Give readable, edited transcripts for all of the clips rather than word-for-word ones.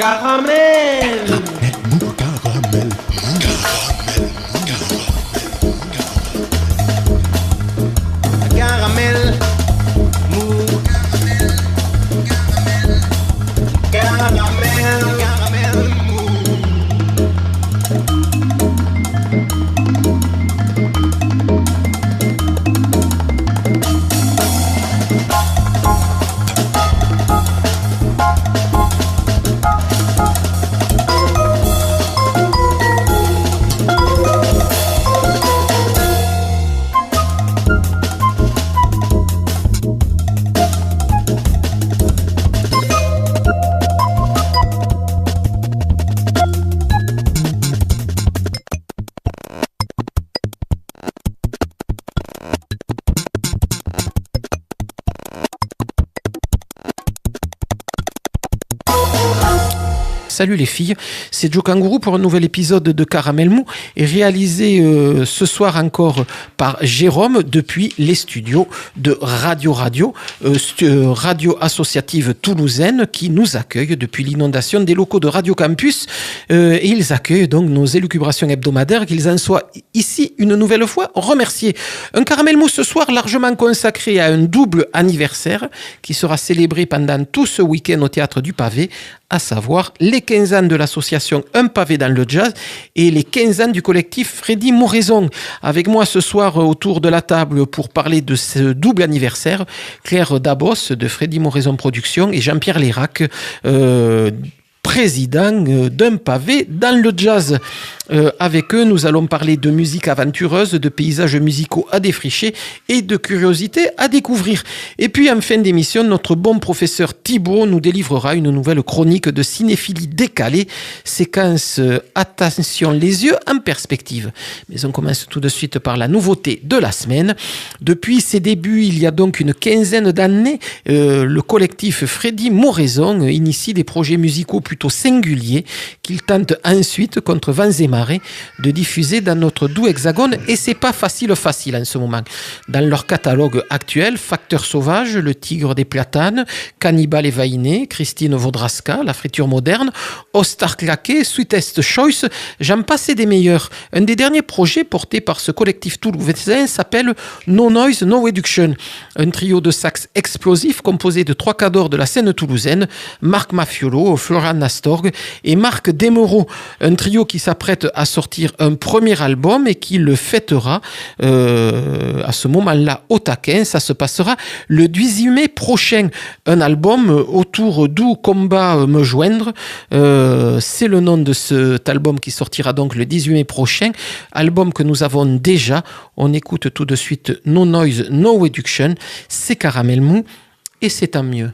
Caramel. Caramel. Caramel. Mou. Caramel. Caramel. Mou. Salut les filles, c'est Joe Kangourou pour un nouvel épisode de Caramel Mou et réalisé ce soir encore par Jérôme depuis les studios de Radio Radio associative toulousaine qui nous accueille depuis l'inondation des locaux de Radio Campus et ils accueillent donc nos élucubrations hebdomadaires, qu'ils en soient ici une nouvelle fois remerciés. Un Caramel Mou ce soir largement consacré à un double anniversaire qui sera célébré pendant tout ce week-end au Théâtre du Pavé, à savoir les 15 ans de l'association Un Pavé dans le Jazz et les 15 ans du collectif Freddy Moraison. Avec moi ce soir autour de la table pour parler de ce double anniversaire, Claire Dabos de Freddy Moraison Productions et Jean-Pierre Lérac, président d'Un Pavé dans le Jazz. Avec eux, nous allons parler de musique aventureuse, de paysages musicaux à défricher et de curiosités à découvrir. Et puis en fin d'émission, notre bon professeur Thibaut nous délivrera une nouvelle chronique de cinéphilie décalée, séquence Attention les yeux en perspective. Mais on commence tout de suite par la nouveauté de la semaine. Depuis ses débuts, il y a donc une quinzaine d'années, le collectif Freddy Moraison initie des projets musicaux plutôt singuliers qu'il tente ensuite, contre vents et marées, de diffuser dans notre doux hexagone, et c'est pas facile en ce moment. Dans leur catalogue actuel, Facteur Sauvage, Le Tigre des Platanes, Cannibal et Vainé, Christine Vaudrasca, La Friture Moderne, Ostar Claqué, Sweetest Choice, j'en passais des meilleurs. Un des derniers projets portés par ce collectif toulousain s'appelle No Noise, No Reduction, un trio de sax explosif composé de 3 cadors de la scène toulousaine, Marc Mafiolo, Florian Nastorg et Marc Desmereaux, un trio qui s'apprête à sortir un premier album et qui le fêtera à ce moment-là au taquin. Ça se passera le 18 mai prochain. Un album autour d'où combat me joindre. C'est le nom de cet album qui sortira donc le 18 mai prochain. Album que nous avons déjà. On écoute tout de suite No Noise, No Reduction. C'est Caramel Mou et c'est tant mieux.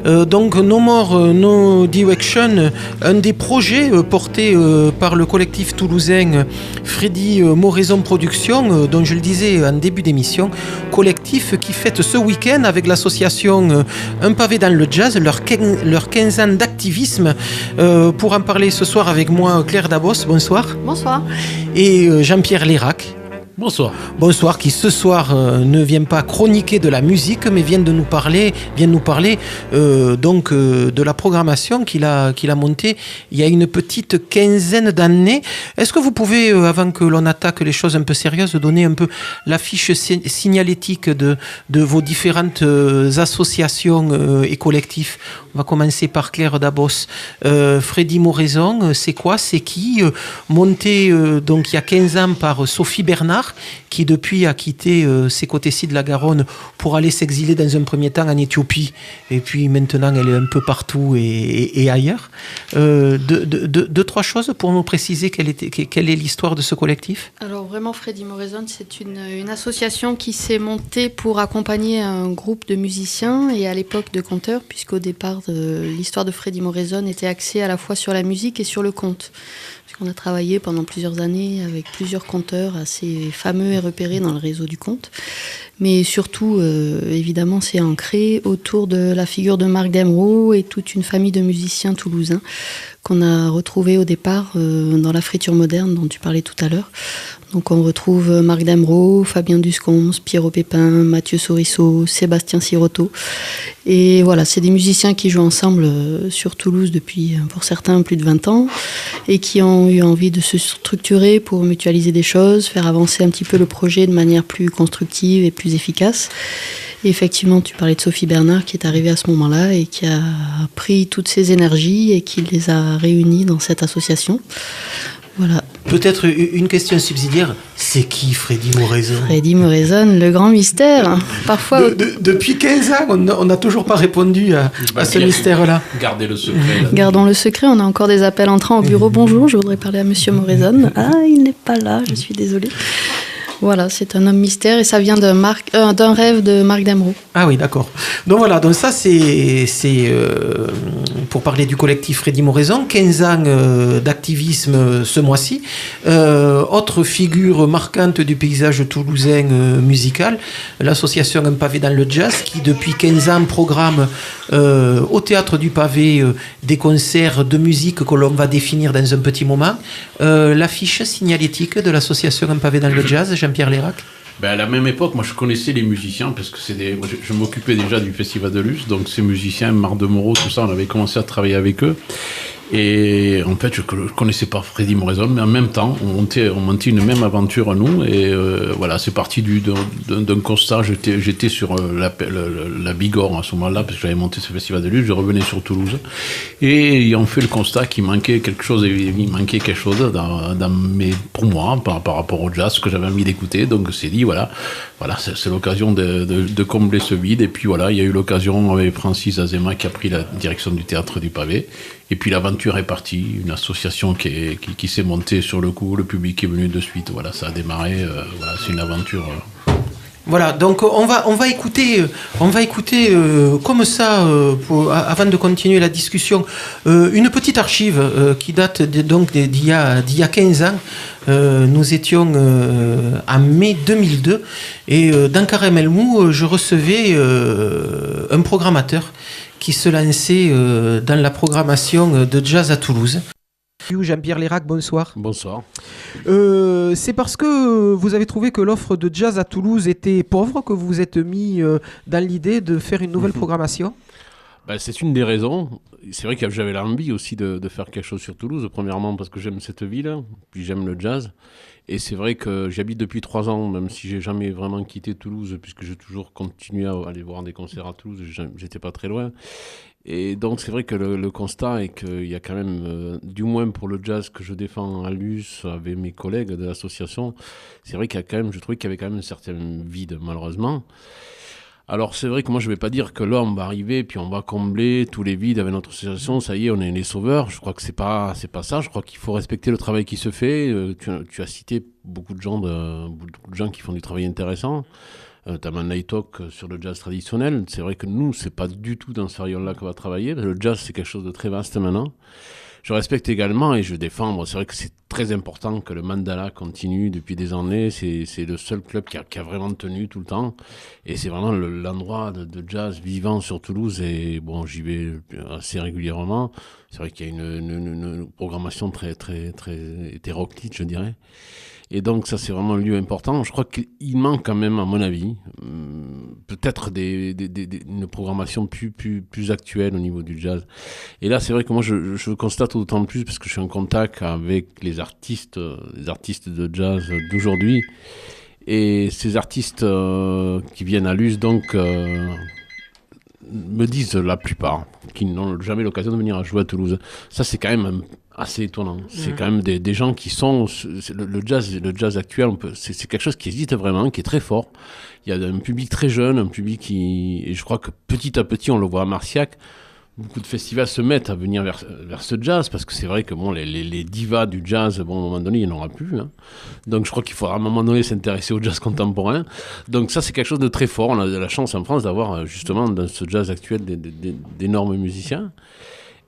Donc No More, No Direction, un des projets portés par le collectif toulousain Freddy Moraison Productions, dont je le disais en début d'émission, collectif qui fête ce week-end avec l'association Un pavé dans le jazz, leur 15 ans d'activisme. Pour en parler ce soir avec moi, Claire Dabos, bonsoir. Bonsoir. Et Jean-Pierre Lérac. Bonsoir. Bonsoir, qui ce soir ne vient pas chroniquer de la musique, mais vient nous parler de la programmation qu'il a montée il y a une petite quinzaine d'années. Est-ce que vous pouvez, avant que l'on attaque les choses un peu sérieuses, donner un peu la fiche signalétique de vos différentes associations et collectifs? On va commencer par Claire Dabos. Freddy Moraison, c'est quoi? C'est qui? Monté donc il y a 15 ans par Sophie Bernard, qui depuis a quitté ces côtés-ci de la Garonne pour aller s'exiler dans un premier temps en Éthiopie. Et puis maintenant, elle est un peu partout et ailleurs. Deux, trois choses pour nous préciser quelle est l'histoire de ce collectif. Alors vraiment, Freddy Moraison, c'est une association qui s'est montée pour accompagner un groupe de musiciens et à l'époque de conteurs, puisqu'au départ, l'histoire de Freddy Moraison était axée à la fois sur la musique et sur le conte. On a travaillé pendant plusieurs années avec plusieurs conteurs assez fameux et repérés dans le réseau du conte. Mais surtout, évidemment, c'est ancré autour de la figure de Marc Demro et toute une famille de musiciens toulousains qu'on a retrouvés au départ dans la friture moderne dont tu parlais tout à l'heure. Donc on retrouve Marc Demro, Fabien Duscons, Pierrot Pépin, Mathieu Sorisseau, Sébastien Sirotto. Et voilà, c'est des musiciens qui jouent ensemble sur Toulouse depuis, pour certains, plus de 20 ans et qui ont eu envie de se structurer pour mutualiser des choses, faire avancer un petit peu le projet de manière plus constructive et plus efficace. Et effectivement, tu parlais de Sophie Bernard qui est arrivée à ce moment-là et qui a pris toutes ses énergies et qui les a réunies dans cette association. Voilà. Peut-être une question subsidiaire, c'est qui Freddy Moraison? Freddy Moraison, le grand mystère. Parfois, depuis 15 ans, on n'a toujours pas répondu à ce mystère-là. Gardez le secret. Là. Gardons le secret, on a encore des appels entrants au bureau. Bonjour, je voudrais parler à Monsieur Moraison. Ah, il n'est pas là, je suis désolée. Voilà, c'est un homme mystère et ça vient d'un rêve de Marc Demro. Ah oui, d'accord. Donc voilà, donc ça c'est pour parler du collectif Freddy Moraison, 15 ans d'activisme ce mois-ci. Autre figure marquante du paysage toulousain musical, l'association Un pavé dans le jazz qui depuis 15 ans programme au Théâtre du Pavé des concerts de musique que l'on va définir dans un petit moment. L'affiche signalétique de l'association Un pavé dans le jazz, Jean-Pierre Lérac. À la même époque, moi je connaissais les musiciens parce que je m'occupais déjà du Festival de Luce, donc ces musiciens, Marc Demro, tout ça, on avait commencé à travailler avec eux. Et en fait, je connaissais pas Freddy Moraison, mais en même temps, on montait une même aventure nous. Et voilà, c'est parti d'un constat. J'étais sur la Bigorre à ce moment-là, parce que j'avais monté ce festival de lutte. Je revenais sur Toulouse. Et on fait le constat qu'il manquait quelque chose. Pour moi, par rapport au jazz, que j'avais envie d'écouter. Donc, c'est dit, voilà, c'est l'occasion de combler ce vide. Et puis voilà, il y a eu l'occasion avec Francis Azema qui a pris la direction du Théâtre du Pavé. Et puis l'aventure est partie, une association qui s'est montée sur le coup, le public est venu de suite, voilà, ça a démarré, voilà, c'est une aventure. Voilà, donc on va écouter comme ça, avant de continuer la discussion, une petite archive qui date d'il y a 15 ans. Nous étions en mai 2002 et dans Caramel Mou, je recevais un programmateur qui se lançait dans la programmation de jazz à Toulouse. Jean-Pierre Lérac, bonsoir. Bonsoir. C'est parce que vous avez trouvé que l'offre de jazz à Toulouse était pauvre que vous vous êtes mis dans l'idée de faire une nouvelle programmation? C'est une des raisons. C'est vrai que j'avais l'envie aussi de faire quelque chose sur Toulouse, premièrement parce que j'aime cette ville, puis j'aime le jazz. Et c'est vrai que j'habite depuis 3 ans, même si j'ai jamais vraiment quitté Toulouse, puisque j'ai toujours continué à aller voir des concerts à Toulouse, j'étais pas très loin. Et donc c'est vrai que le constat est qu'il y a quand même, du moins pour le jazz que je défends à Luce avec mes collègues de l'association, c'est vrai qu'il y a quand même, je trouvais qu'il y avait quand même un certain vide malheureusement. Alors c'est vrai que moi je vais pas dire que là on va arriver puis on va combler tous les vides avec notre association, ça y est on est les sauveurs, je crois que c'est pas ça, je crois qu'il faut respecter le travail qui se fait, tu as cité beaucoup de gens qui font du travail intéressant. notamment Night Talk sur le jazz traditionnel. C'est vrai que nous, c'est pas du tout dans ce rayon-là qu'on va travailler. Le jazz, c'est quelque chose de très vaste maintenant. Je respecte également et je défends. C'est vrai que c'est très important que le Mandala continue depuis des années. C'est le seul club qui a vraiment tenu tout le temps. Et c'est vraiment l'endroit de jazz vivant sur Toulouse. Et bon, j'y vais assez régulièrement. C'est vrai qu'il y a une programmation très, très, très hétéroclite, je dirais. Et donc ça, c'est vraiment un lieu important. Je crois qu'il manque quand même, à mon avis, peut-être une programmation plus actuelle au niveau du jazz. Et là, c'est vrai que moi, je constate d'autant plus parce que je suis en contact avec les artistes de jazz d'aujourd'hui. Et ces artistes qui viennent à Luz, donc, me disent la plupart qu'ils n'ont jamais l'occasion de venir à jouer à Toulouse. Ça, c'est quand même assez étonnant. C'est quand même des gens qui sont... Le jazz actuel, c'est quelque chose qui existe vraiment, qui est très fort. Il y a un public très jeune, un public qui... Et je crois que petit à petit, on le voit à Marciac, beaucoup de festivals se mettent à venir vers ce jazz, parce que c'est vrai que bon, les divas du jazz, bon, à un moment donné, il n'y en aura plus. Hein. Donc je crois qu'il faudra à un moment donné s'intéresser au jazz contemporain. Donc ça, c'est quelque chose de très fort. On a la chance en France d'avoir justement dans ce jazz actuel d'énormes musiciens.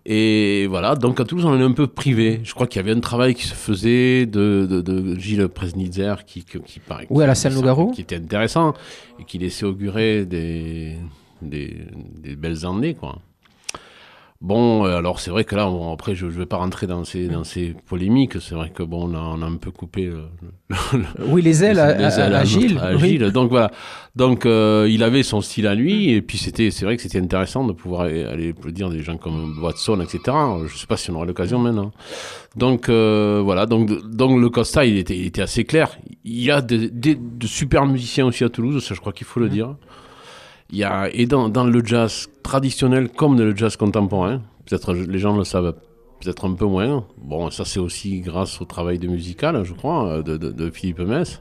Et voilà, donc à Toulouse, on est un peu privé. Je crois qu'il y avait un travail qui se faisait de Gilles Presnitzer qui paraît... Oui, à la Salle-Nougaro. Qui était intéressant et qui laissait augurer des belles années, quoi. Bon, alors c'est vrai que là, après, je ne vais pas rentrer dans ces polémiques. C'est vrai que bon, on a un peu coupé oui, les ailes à Gilles. Gilles. Donc voilà. Donc il avait son style à lui, et puis c'est vrai que c'était intéressant de pouvoir aller applaudir des gens comme Watson, etc. Je ne sais pas si on aura l'occasion maintenant. Donc voilà. Donc le constat, il était assez clair. Il y a de super musiciens aussi à Toulouse, ça je crois qu'il faut le dire. Il y a, et dans le jazz traditionnel comme dans le jazz contemporain, peut-être les gens le savent peut-être un peu moins. Bon, ça c'est aussi grâce au travail de Musical, je crois, de Philippe Mess.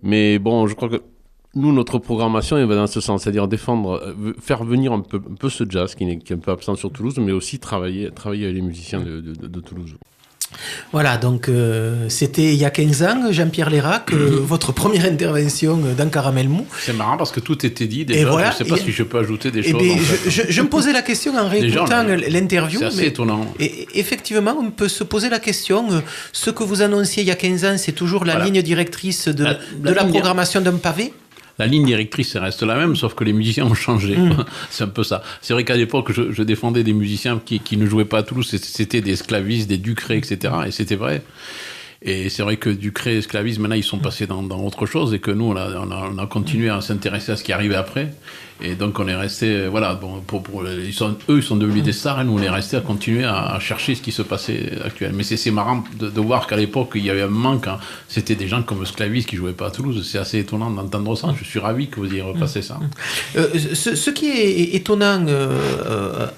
Mais bon, je crois que nous, notre programmation, elle va dans ce sens, c'est-à-dire faire venir un peu ce jazz qui est un peu absent sur Toulouse, mais aussi travailler avec les musiciens de Toulouse. Voilà, donc c'était il y a 15 ans, Jean-Pierre Lérac, votre première intervention dans Caramel Mou. C'est marrant parce que tout était dit déjà, voilà, je ne sais pas si je peux ajouter des choses. Je me posais la question en réécoutant l'interview. C'est assez étonnant. Et effectivement, on peut se poser la question, ce que vous annonciez il y a 15 ans, c'est toujours la ligne directrice de la programmation d'un pavé ? La ligne directrice reste la même, sauf que les musiciens ont changé. C'est un peu ça. C'est vrai qu'à l'époque, je défendais des musiciens qui ne jouaient pas à Toulouse. C'était des Sclavis, des Ducré, etc. Et c'était vrai. Et c'est vrai que Ducré et Sclavis, maintenant, ils sont passés dans autre chose, et que nous, on a continué à s'intéresser à ce qui arrivait après. Et donc, on est resté, voilà, bon, ils sont devenus des stars, et nous, on est resté à continuer à chercher ce qui se passait actuellement. Mais c'est marrant de voir qu'à l'époque, il y avait un manque. Hein. C'était des gens comme Sclavis qui jouaient pas à Toulouse. C'est assez étonnant d'entendre ça. Je suis ravi que vous ayez repassé ça. Ce qui est étonnant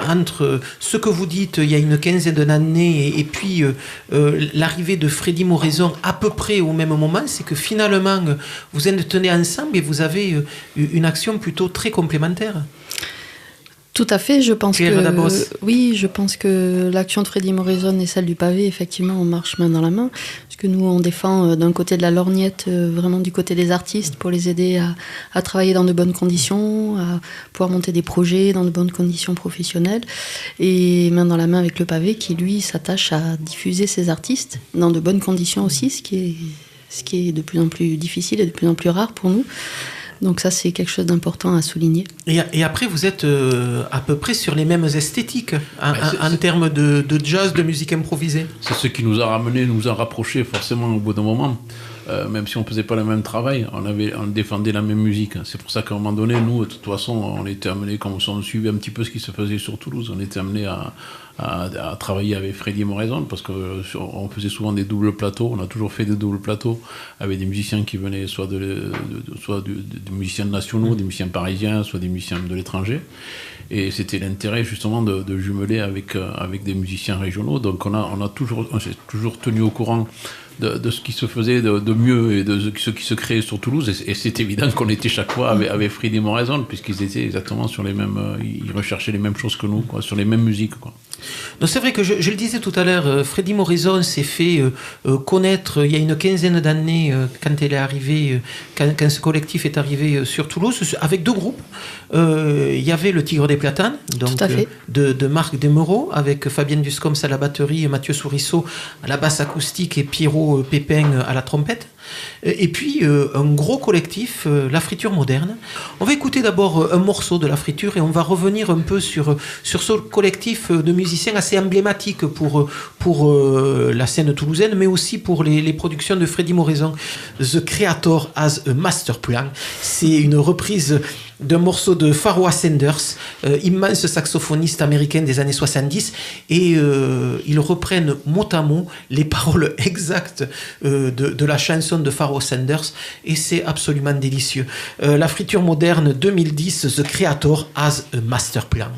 entre ce que vous dites il y a une quinzaine d'années et puis l'arrivée de Freddy Moraison à peu près au même moment, c'est que finalement, vous êtes tenus ensemble et vous avez une action plutôt très complémentaire. Tout à fait, je pense que l'action de Freddy Moraison et celle du pavé, effectivement, on marche main dans la main, parce que nous, on défend d'un côté de la lorgnette, vraiment du côté des artistes, pour les aider à travailler dans de bonnes conditions, à pouvoir monter des projets dans de bonnes conditions professionnelles, et main dans la main avec le pavé, qui, lui, s'attache à diffuser ses artistes dans de bonnes conditions aussi, ce qui est de plus en plus difficile et de plus en plus rare pour nous. Donc ça, c'est quelque chose d'important à souligner. Et après, vous êtes à peu près sur les mêmes esthétiques en termes de jazz, de musique improvisée. C'est ce qui nous a ramenés, nous a rapprochés forcément au bout d'un moment. Même si on ne faisait pas le même travail, on défendait la même musique. C'est pour ça qu'à un moment donné, nous, de toute façon, on était amenés, comme on suivait un petit peu ce qui se faisait sur Toulouse, on était amenés à travailler avec Freddy Moraison, parce qu'on faisait souvent des doubles plateaux. On a toujours fait des doubles plateaux avec des musiciens qui venaient soit des musiciens nationaux, des musiciens parisiens, soit des musiciens de l'étranger. Et c'était l'intérêt justement de jumeler avec des musiciens régionaux. Donc on s'est toujours tenu au courant de ce qui se faisait de mieux et de ce qui se créait sur Toulouse. Et c'est évident qu'on était chaque fois avec Freddy Moraison, puisqu'ils étaient exactement sur les mêmes... ils recherchaient les mêmes choses que nous, quoi, sur les mêmes musiques, quoi. Non, c'est vrai que je le disais tout à l'heure, Freddie Morrison s'est fait connaître il y a une quinzaine d'années quand elle est arrivée, quand ce collectif est arrivé sur Toulouse, avec deux groupes. Il y avait le Tigre des Platanes, donc de Marc Desmereaux, avec Fabienne Duscoms à la batterie, Mathieu Sourisseau à la basse acoustique et Pierrot Pépin à la trompette. Et puis un gros collectif, La Friture Moderne. On va écouter d'abord un morceau de La Friture et on va revenir un peu sur ce collectif de musiciens assez emblématique pour la scène toulousaine, mais aussi pour les productions de Freddie Morrison. The Creator Has a Master Plan. C'est une reprise d'un morceau de Pharoah Sanders, immense saxophoniste américain des années 70, et ils reprennent mot à mot les paroles exactes de la chanson de Pharoah Sanders, et c'est absolument délicieux. La Friture Moderne 2010, The Creator Has a Master Plan.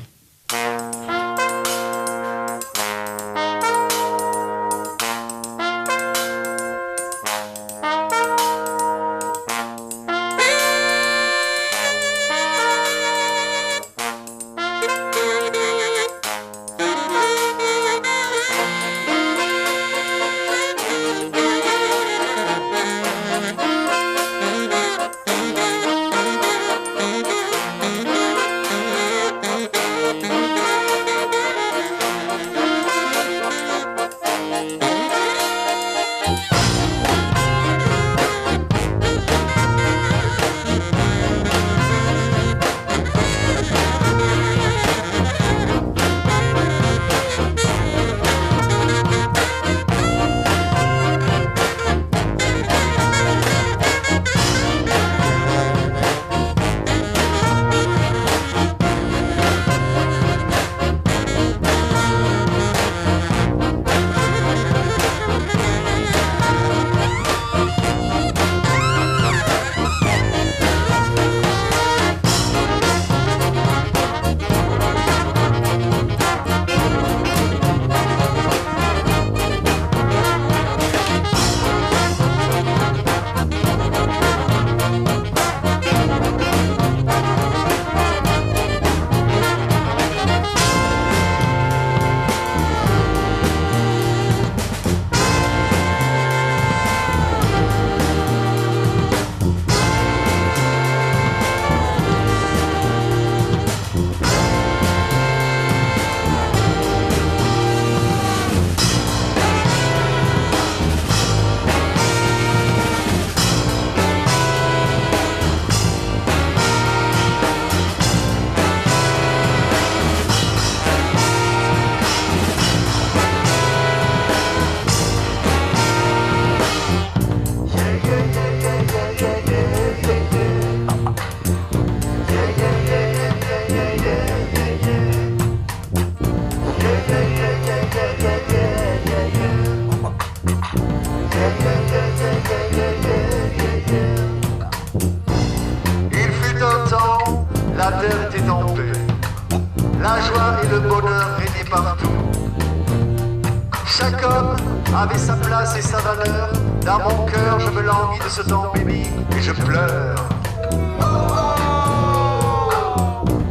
Avait sa place et sa valeur. Dans mon cœur, je me languis de ce temps béni et je pleure.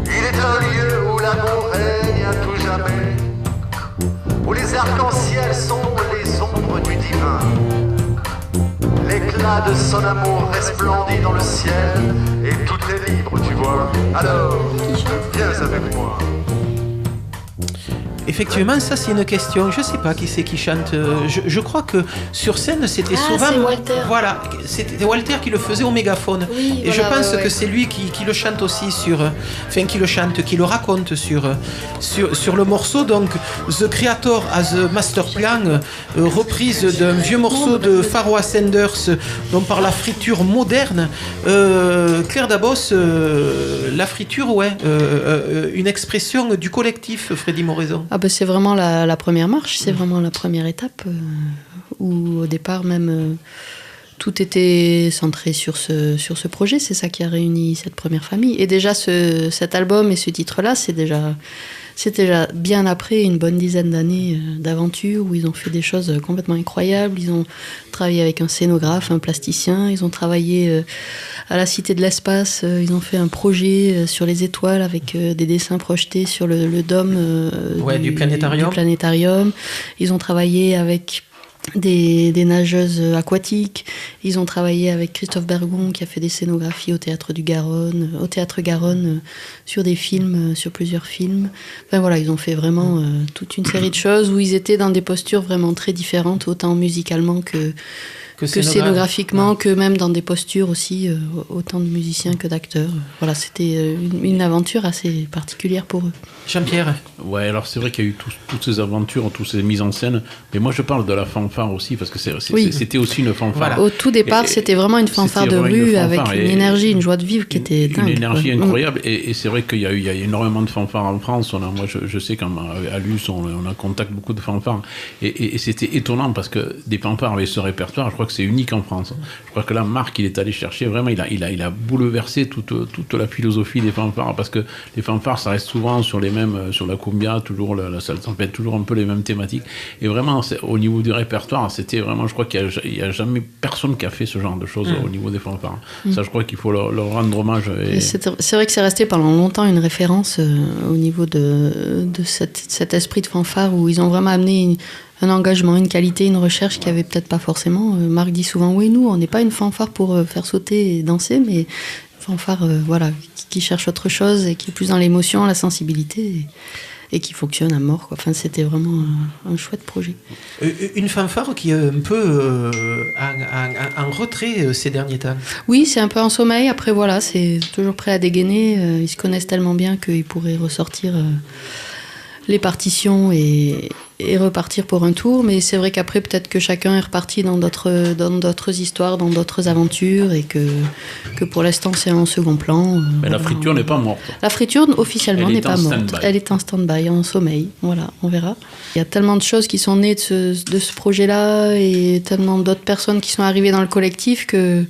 Il est un lieu où l'amour règne à tout jamais, où les arcs-en-ciel sont les ombres du divin. L'éclat de son amour resplendit dans le ciel et tout est libre, tu vois. Alors, viens avec moi. Effectivement, ça c'est une question. Je sais pas qui c'est qui chante. Je crois que sur scène c'était souvent. C'est Walter. Voilà, c'était Walter qui le faisait au mégaphone. Oui, et voilà, je pense ouais. que c'est lui qui le chante aussi qui le raconte sur le morceau. Donc, The Creator Has a Master Plan, reprise d'un vieux morceau de Pharoah Sanders, donc par La Friture Moderne. Claire Dabos, La Friture, ouais, une expression du collectif Freddie Morrison. Ah ben c'est vraiment la première marche, c'est vraiment la première étape où au départ même tout était centré sur ce projet. C'est ça qui a réuni cette première famille. Et déjà cet album et ce titre-là, c'est déjà C'était déjà bien après une bonne dizaine d'années d'aventure où ils ont fait des choses complètement incroyables. Ils ont travaillé avec un scénographe, un plasticien. Ils ont travaillé à la Cité de l'Espace. Ils ont fait un projet sur les étoiles avec des dessins projetés sur le dôme du planétarium. Ils ont travaillé avec des nageuses aquatiques. Ils ont travaillé avec Christophe Bergon qui a fait des scénographies au Théâtre Garonne sur des films, sur plusieurs films. Enfin voilà, ils ont fait vraiment toute une série de choses où ils étaient dans des postures vraiment très différentes, autant musicalement que scénographiquement, que même dans des postures aussi, autant de musiciens que d'acteurs. Voilà, c'était une aventure assez particulière pour eux. Jean-Pierre. Ouais, alors c'est vrai qu'il y a eu toutes ces aventures, toutes ces mises en scène, mais moi je parle de la fanfare aussi, parce que c'était aussi une fanfare. Voilà. Au tout départ, c'était vraiment une fanfare de rue, avec une énergie, une joie de vivre qui était dingue. Une énergie incroyable, et c'est vrai qu'il y a énormément de fanfares en France. Moi je sais qu'à Luce, on a contact beaucoup de fanfares, et c'était étonnant, parce que des fanfares avec ce répertoire, je crois que c'est unique en France. Je crois que là, Marc, il est allé chercher, vraiment, il a bouleversé toute la philosophie des fanfares, parce que les fanfares, ça reste souvent sur la cumbia, toujours la salle tempête, toujours un peu les mêmes thématiques. Et vraiment, au niveau du répertoire, c'était vraiment, je crois qu'il n'y a jamais personne qui a fait ce genre de choses au niveau des fanfares. Ça, je crois qu'il faut leur rendre hommage. C'est vrai que c'est resté pendant longtemps une référence au niveau de cet esprit de fanfare où ils ont vraiment amené un engagement, une qualité, une recherche qu'il n'y avait peut-être pas forcément. Marc dit souvent, oui, nous, on n'est pas une fanfare pour faire sauter et danser, mais fanfare qui cherche autre chose et qui est plus dans l'émotion, la sensibilité et qui fonctionne à mort, quoi. Enfin, c'était vraiment un chouette projet. Une fanfare qui est un peu en retrait ces derniers temps. Oui, c'est un peu en sommeil. Après, voilà, c'est toujours prêt à dégainer. Ils se connaissent tellement bien qu'ils pourraient ressortir les partitions et repartir pour un tour, mais c'est vrai qu'après peut-être que chacun est reparti dans d'autres histoires, dans d'autres aventures, et que pour l'instant c'est en second plan. Mais la friture n'est pas morte. La friture officiellement n'est pas morte. Elle est en stand-by, en sommeil. Voilà, on verra. Il y a tellement de choses qui sont nées de ce projet-là, et tellement d'autres personnes qui sont arrivées dans le collectif que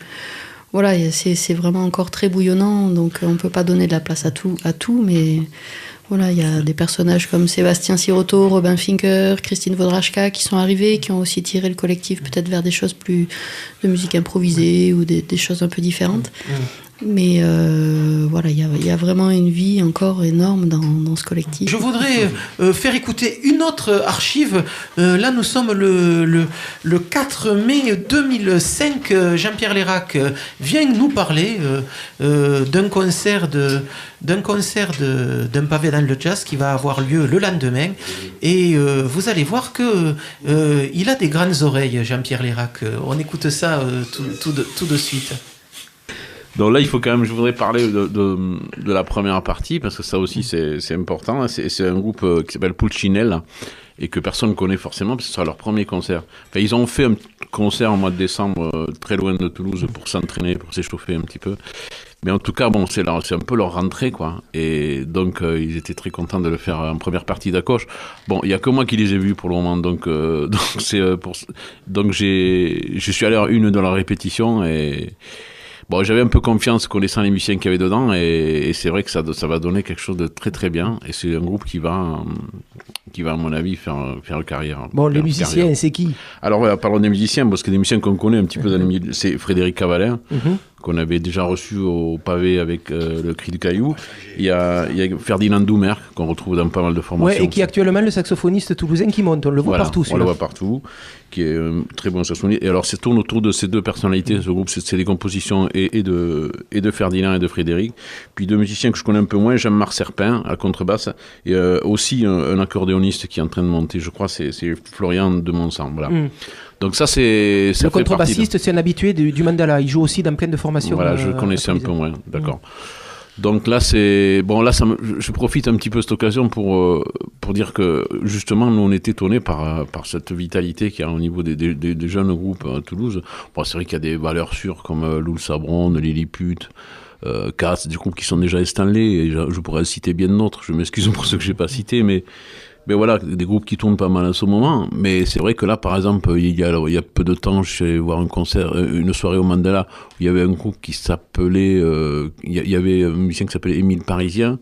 voilà, c'est vraiment encore très bouillonnant, donc on peut pas donner de la place à tout, mais voilà, il y a des personnages comme Sébastien Sirotto, Robin Finker, Christine Vodrachka qui sont arrivés, qui ont aussi tiré le collectif peut-être vers des choses plus de musique improvisée ou des choses un peu différentes. Mais voilà, il y a vraiment une vie encore énorme dans ce collectif. Je voudrais faire écouter une autre archive. Là, nous sommes le 4 mai 2005. Jean-Pierre Lérac vient nous parler d'un concert d'un pavé dans le jazz qui va avoir lieu le lendemain. Et vous allez voir que il a des grandes oreilles, Jean-Pierre Lérac. On écoute ça tout de suite. Donc là, je voudrais parler de la première partie, parce que ça aussi, c'est important. C'est un groupe qui s'appelle Pulcinella, et que personne ne connaît forcément, parce que ce sera leur premier concert. Enfin, ils ont fait un concert au mois de décembre, très loin de Toulouse, pour s'entraîner, pour s'échauffer un petit peu. Mais en tout cas, bon, c'est un peu leur rentrée, quoi. Et donc, ils étaient très contents de le faire en première partie d'Acoche. Bon, il y a que moi qui les ai vus pour le moment, donc je suis allé à une de leurs répétitions, et bon, j'avais un peu confiance connaissant les musiciens qu'il y avait dedans, et c'est vrai que ça va donner quelque chose de très très bien, et c'est un groupe qui va à mon avis faire carrière. Bon, les musiciens, c'est qui? Alors voilà, parlons des musiciens, parce que des musiciens qu'on connaît un petit peu dans les milieux, c'est Frédéric Cavalin, qu'on avait déjà reçu au pavé avec le Cri du Caillou. Il y a Ferdinand Doumer, qu'on retrouve dans pas mal de formations. Ouais, et qui est actuellement le saxophoniste toulousain qui monte, on le voit partout. On le voit partout, qui est un très bon saxophoniste. Et alors, ça tourne autour de ces deux personnalités, ce groupe, c'est des compositions et de Ferdinand et de Frédéric. Puis deux musiciens que je connais un peu moins, Jean-Marc Serpin, à contrebasse, et aussi un accordéoniste qui est en train de monter, je crois, c'est Florian de Monsan, voilà. Donc ça, c'est... Le contrebassiste, c'est un habitué du Mandala. Il joue aussi dans plein de formations. Voilà, je connaissais un peu moins, d'accord. Donc là, je profite un petit peu de cette occasion pour dire que, justement, nous, on est étonnés par cette vitalité qu'il y a au niveau des jeunes groupes à Toulouse. Bon, c'est vrai qu'il y a des valeurs sûres comme Loul Sabron, Lilliput, Katz, des groupes qui sont déjà installés, et je pourrais citer bien d'autres. Je m'excuse pour ceux que je n'ai pas cités, mais voilà, des groupes qui tournent pas mal en ce moment. Mais c'est vrai que là, par exemple, il y a peu de temps, je suis allé voir un concert, une soirée au Mandala, où il y avait un groupe qui s'appelait... il y avait un musicien qui s'appelait Émile Parisien.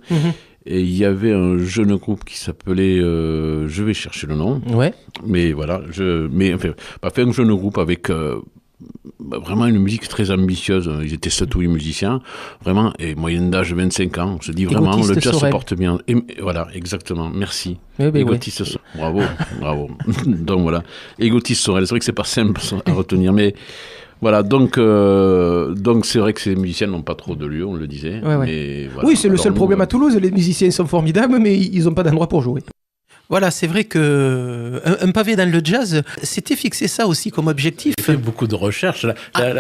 Et il y avait un jeune groupe qui s'appelait, je vais chercher le nom, Ouais. mais voilà, fait un jeune groupe avec vraiment une musique très ambitieuse. Ils étaient 7 ou 8 musiciens, vraiment, et moyenne d'âge 25 ans. On se dit vraiment, Égotiste le jazz Sorel. se porte bien. Et voilà, exactement, merci. Égotiste Sorel. Bravo. Donc voilà, Égotiste Sorel, c'est vrai que c'est pas simple à retenir, mais voilà, donc c'est vrai que ces musiciens n'ont pas trop de lieu, on le disait. Ouais. Mais voilà. Oui, c'est le Alors seul nous, problème à Toulouse. Les musiciens sont formidables, mais ils n'ont pas d'endroit pour jouer. Voilà, c'est vrai que un pavé dans le jazz, c'était fixé ça aussi comme objectif. On fait beaucoup de recherches. Là,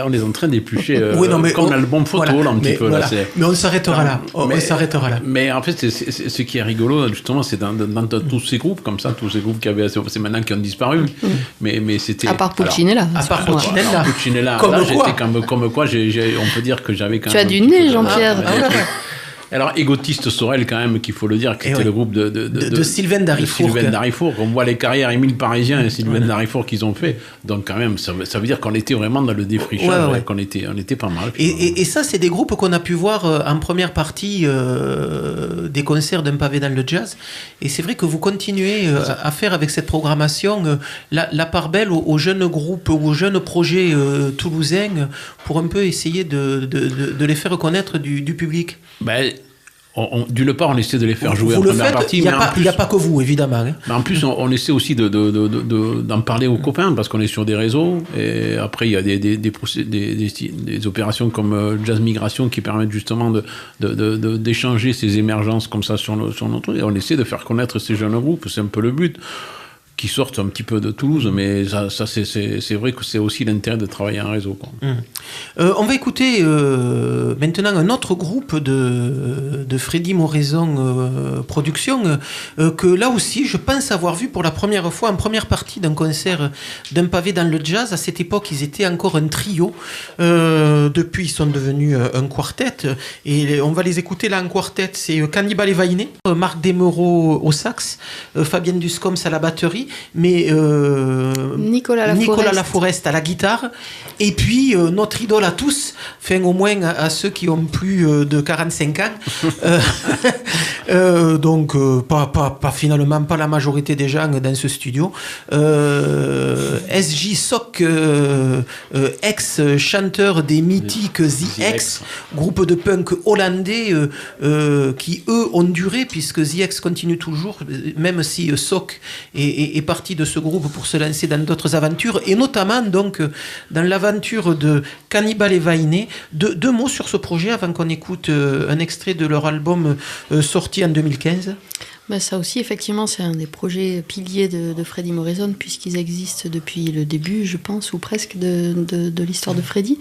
on est en train d'éplucher Oui, non, mais comme l'album photo, voilà, là, un petit mais peu. voilà. Là, Mais on s'arrêtera là. On s'arrêtera là. Mais en fait, ce qui est rigolo, justement, c'est dans tous ces groupes, comme ça, tous ces groupes qui avaient, c'est maintenant qui ont disparu. Mais c'était. À part Pulcinella. À part Ouais. Pulcinella. Pulcinella, Comme là, quoi. j'étais comme quoi, on peut dire que j'avais quand Tu même. as du un petit nez, peu- Jean-Pierre. Alors, Égotiste Sorel, quand même, qu'il faut le dire, qui Et était oui. le groupe de Sylvain Darifour. Sylvain Darifour. On voit les carrières Émile Parisien et Sylvain Darifour qu'ils ont fait. Donc, quand même, ça veut dire qu'on était vraiment dans le défrichage, Ouais. qu'on était pas mal. Et ça, c'est des groupes qu'on a pu voir en première partie des concerts d'un pavé dans le jazz. Et c'est vrai que vous continuez à faire avec cette programmation la part belle aux jeunes groupes ou aux jeunes projets toulousains pour un peu essayer de les faire connaître du public. Ben, d'une part, on essaie de les faire jouer Vous en le première faites, partie, il mais n'y a pas que vous, évidemment. Hein. mais en plus, on essaie aussi d'en parler aux copains, parce qu'on est sur des réseaux, et après, il y a des opérations comme Jazz Migration qui permettent justement d'échanger ces émergences comme ça sur notre... Et on essaie de faire connaître ces jeunes groupes, c'est un peu le but, qui sortent un petit peu de Toulouse, mais ça c'est vrai que c'est aussi l'intérêt de travailler en réseau, quoi. On va écouter maintenant un autre groupe de Freddy Moraison Productions que là aussi je pense avoir vu pour la première fois en première partie d'un concert d'un pavé dans le jazz. À cette époque ils étaient encore un trio, depuis ils sont devenus un quartet et on va les écouter là en quartet. C'est Cannibal et Vainé, Marc Desmereaux au sax, Fabienne Duscoms à la batterie, mais Nicolas Laforest à la guitare, et puis notre idole à tous, enfin au moins à ceux qui ont plus de 45 ans, donc finalement pas la majorité des gens dans ce studio, SJ Sock, ex-chanteur des mythiques The X, groupe de punk hollandais qui eux ont duré puisque The X continue toujours, même si Sock est parti de ce groupe pour se lancer dans d'autres aventures, et notamment donc dans l'aventure de Cannibal et Vainé. Deux mots sur ce projet avant qu'on écoute un extrait de leur album sorti en 2015. Ben ça aussi, effectivement, c'est un des projets piliers de Freddy Moraison, puisqu'ils existent depuis le début, je pense, ou presque de l'histoire de Freddy.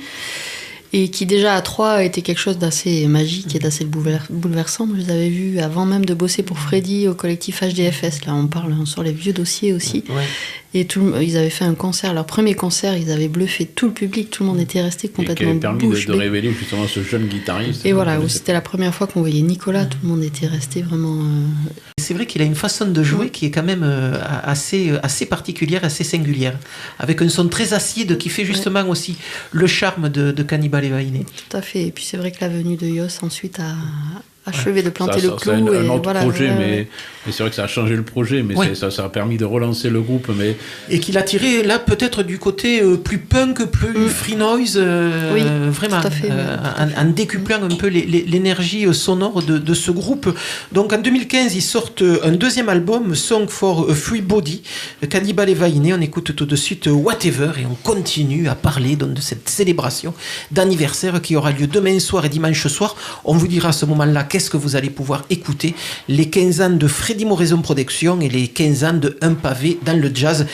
Et qui déjà à 3 était quelque chose d'assez magique et d'assez bouleversant. Je les avais vus avant même de bosser pour Freddy au collectif HDFS. Là, on parle sur les vieux dossiers aussi. Ouais. Et ils avaient fait un concert, leur premier concert, ils avaient bluffé tout le public, tout le monde était resté complètement bouche bée. Et qui avait permis de révéler justement ce jeune guitariste. Et voilà, c'était la première fois qu'on voyait Nicolas, tout le monde était resté vraiment... C'est vrai qu'il a une façon de jouer qui est quand même assez particulière, assez singulière, avec un son très acide qui fait justement aussi le charme de Cannibal et Vainé. Tout à fait, et puis c'est vrai que la venue de Yoss ensuite a achevé de planter le clou. C'est un autre projet, mais c'est vrai que ça a changé le projet, mais ça a permis de relancer le groupe. Et qu'il a tiré là peut-être du côté plus punk, plus free noise, vraiment, en décuplant un peu l'énergie sonore de ce groupe. Donc en 2015, ils sortent un deuxième album, Song for a Free Body, Cannibal et Vainé. On écoute tout de suite Whatever et on continue à parler donc, de cette célébration d'anniversaire qui aura lieu demain soir et dimanche soir. On vous dira à ce moment-là qu'est-ce que vous allez pouvoir écouter, les 15 ans de Freddy Moraison Productions et les 15 ans de Un pavé dans le jazz.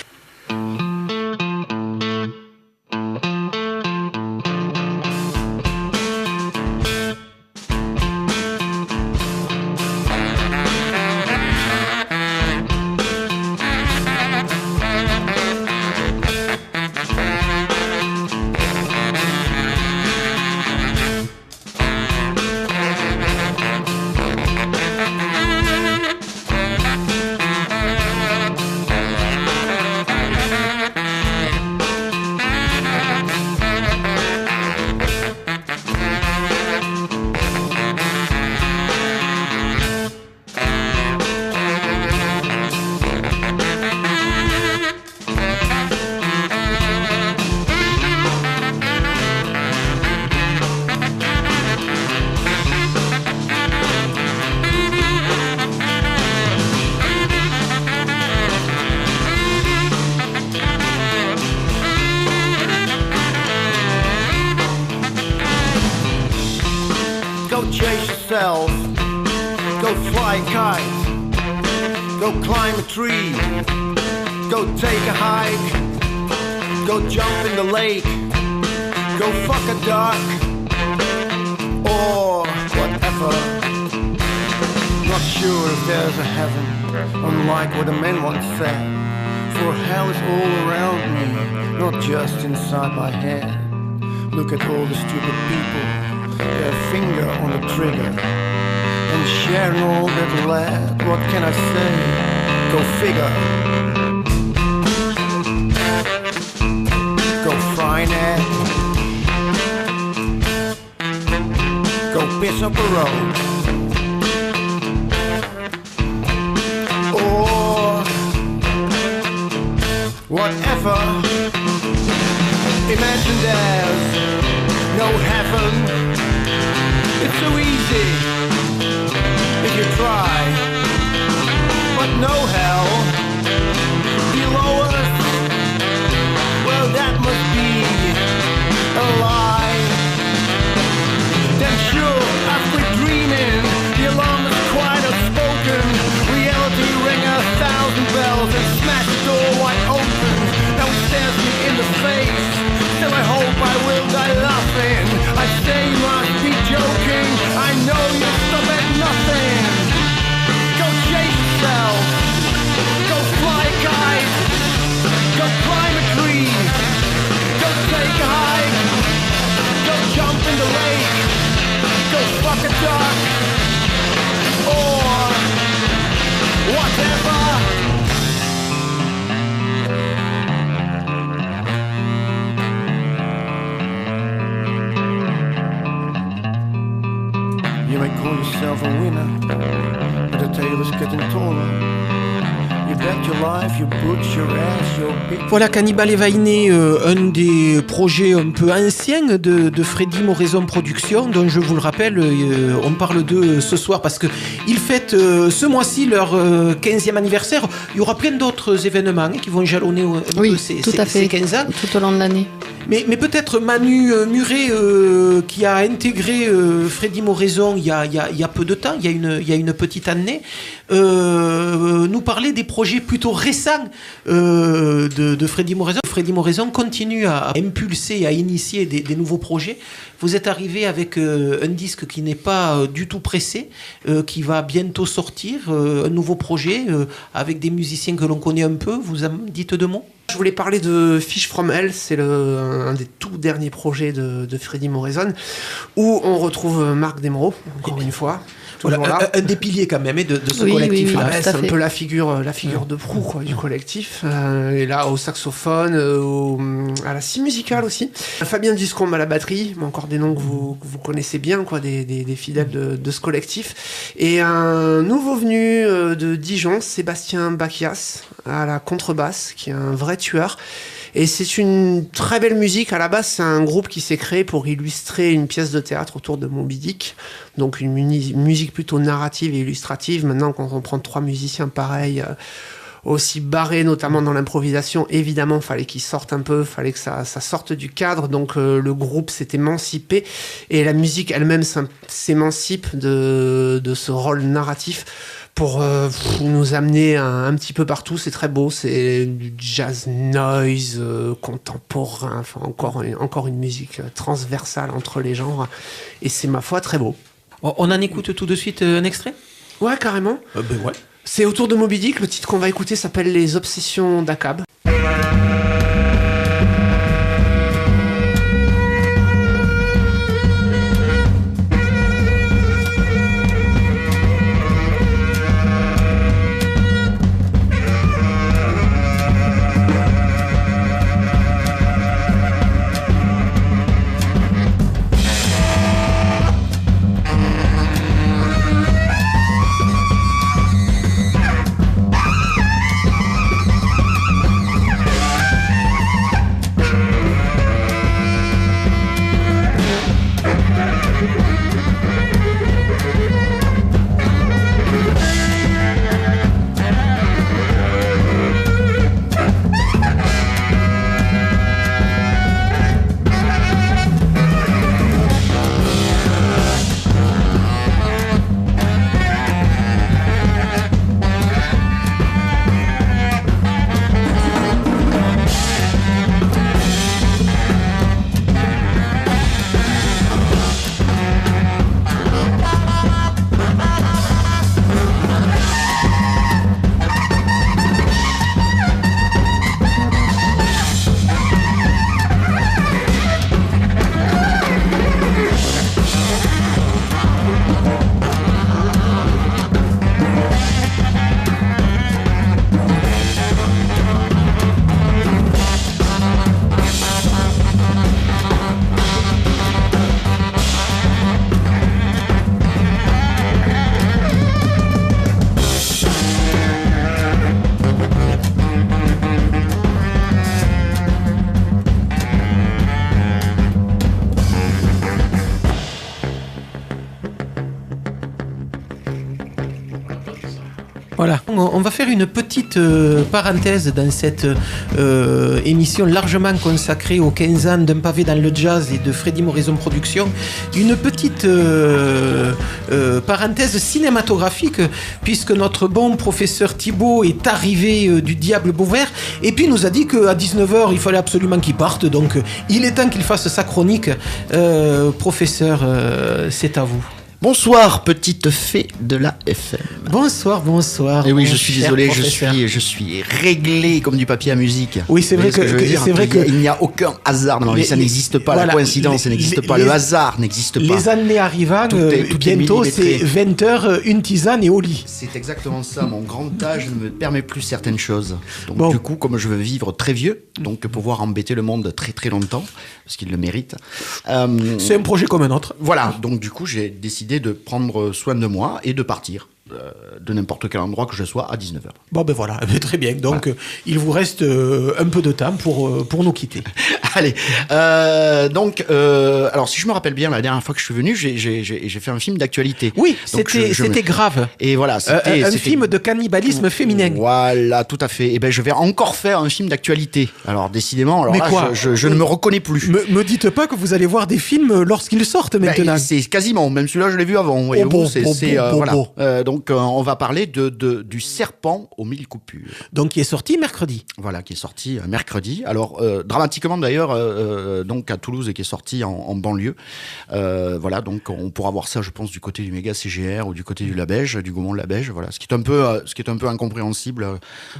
Go chase yourself. Go fly a kite. Go climb a tree. Go take a hike. Go jump in the lake. Go fuck a duck. Or whatever. Not sure if there's a heaven, unlike what the men once said. For hell is all around me, not just inside my head. Look at all the stupid people, their finger on the trigger, and sharing all that lead. What can I say? Go figure. Go fry an egg. Go piss up a road. Or whatever. Imagine there's no heaven. It's so easy if you try, but no hell below us. Well, that must be a lie. Then sure, after dreaming, the alarm is quite outspoken. Reality rang 1,000 bells and smashed the door wide open. Now it stares me in the face. Still I hope I will die laughing. I say you must be joking. I know you'll stop at nothing. Go chase yourself. Go fly a kite. Go climb a tree. Go take a hike. Go jump in the lake. Go fuck a duck. Or whatever. You might call yourself a winner, but the tale is getting taller. You bet your life, you put your ass, your big... Voilà, Cannibal Evainé, un des projets un peu anciens de Freddy Moraison Productions, dont je vous le rappelle, on parle d'eux ce soir parce qu'ils fêtent ce mois-ci leur 15e anniversaire. Il y aura plein d'autres événements qui vont jalonner un peu ces 15 ans. Tout au long de l'année. Mais peut-être Manu Muret, qui a intégré Freddy Moraison il y a peu de temps, il y a une petite année, nous parlait des projets plutôt récents de Freddy Moraison. Freddy Moraison continue à impulser, à initier des nouveaux projets. Vous êtes arrivé avec un disque qui n'est pas du tout pressé, qui va bientôt sortir, un nouveau projet avec des musiciens que l'on connaît un peu. Vous en dites deux mots ? Je voulais parler de Fish from Hell, c'est un des tout derniers projets de Freddy Moraison, où on retrouve Marc Desmeraud, encore une fois. Voilà, un des piliers quand même de ce collectif. Oui, c'est un peu la figure de proue quoi, du collectif. Et là, au saxophone, à la scie musicale aussi. Fabien Duscombe à la batterie, encore des noms que vous connaissez bien, quoi, des fidèles de ce collectif. Et un nouveau venu de Dijon, Sébastien Bakias, à la contrebasse, qui est un vrai tueur. Et c'est une très belle musique. À la base, c'est un groupe qui s'est créé pour illustrer une pièce de théâtre autour de Moby Dick. Donc une musique plutôt narrative et illustrative. Maintenant, quand on prend 3 musiciens pareils, aussi barrés, notamment dans l'improvisation, évidemment, fallait qu'ils sortent un peu, fallait que ça sorte du cadre. Donc le groupe s'est émancipé et la musique elle-même s'émancipe de ce rôle narratif pour nous amener un petit peu partout. C'est très beau, c'est du jazz noise contemporain, enfin encore une musique transversale entre les genres, et c'est ma foi très beau. On en écoute tout de suite un extrait ? Ouais, carrément. Ouais. C'est autour de Moby Dick, le titre qu'on va écouter s'appelle Les Obsessions d'Akab. Voilà, on va faire une petite parenthèse dans cette émission largement consacrée aux 15 ans d'un pavé dans le jazz et de Freddy Moraison Productions. Une petite parenthèse cinématographique, puisque notre bon professeur Thibault est arrivé du Diable Beauvert et puis nous a dit qu'à 19h il fallait absolument qu'il parte, donc il est temps qu'il fasse sa chronique. Professeur, c'est à vous. Bonsoir, petite fée de la FM. Bonsoir. Et oui, je suis cher désolé, professeur. je suis réglé comme du papier à musique. Oui, c'est vrai que il n'y a aucun hasard dans la vie, ça n'existe pas. voilà, la coïncidence, ça n'existe pas. Le hasard n'existe pas. Les années arrivant, Tout est bientôt c'est millimétré. 20h, une tisane et au lit. C'est exactement ça. Mon grand âge ne me permet plus certaines choses. Donc Bon. du coup, comme je veux vivre très vieux, donc pouvoir embêter le monde très très longtemps, parce qu'il le mérite. C'est un projet comme un autre. Voilà, donc du coup j'ai décidé de prendre soin de moi et de partir de n'importe quel endroit que je sois à 19h. Bon ben voilà, très bien. Donc il vous reste un peu de temps pour nous quitter. Allez, alors si je me rappelle bien, la dernière fois que je suis venu, j'ai fait un film d'actualité. Oui, Donc, c'était grave. Et voilà, Un c'était film de cannibalisme féminin. Voilà, tout à fait. Et ben je vais encore faire un film d'actualité. Alors décidément, alors Mais là, quoi je ne me reconnais plus. Me dites pas que vous allez voir des films lorsqu'ils sortent maintenant. Ben, c'est quasiment, même celui-là je l'ai vu avant. voyez-vous, bon, voilà. bon. Donc on va parler du serpent aux 1000 coupures. Donc il est sorti mercredi. Voilà, qui est sorti mercredi. Alors, dramatiquement d'ailleurs, donc à Toulouse et qui est sorti en banlieue. Voilà, donc on pourra voir ça, je pense, du côté du méga CGR ou du côté du Labège, du Gaumont-Labège. Voilà, ce qui est un peu incompréhensible.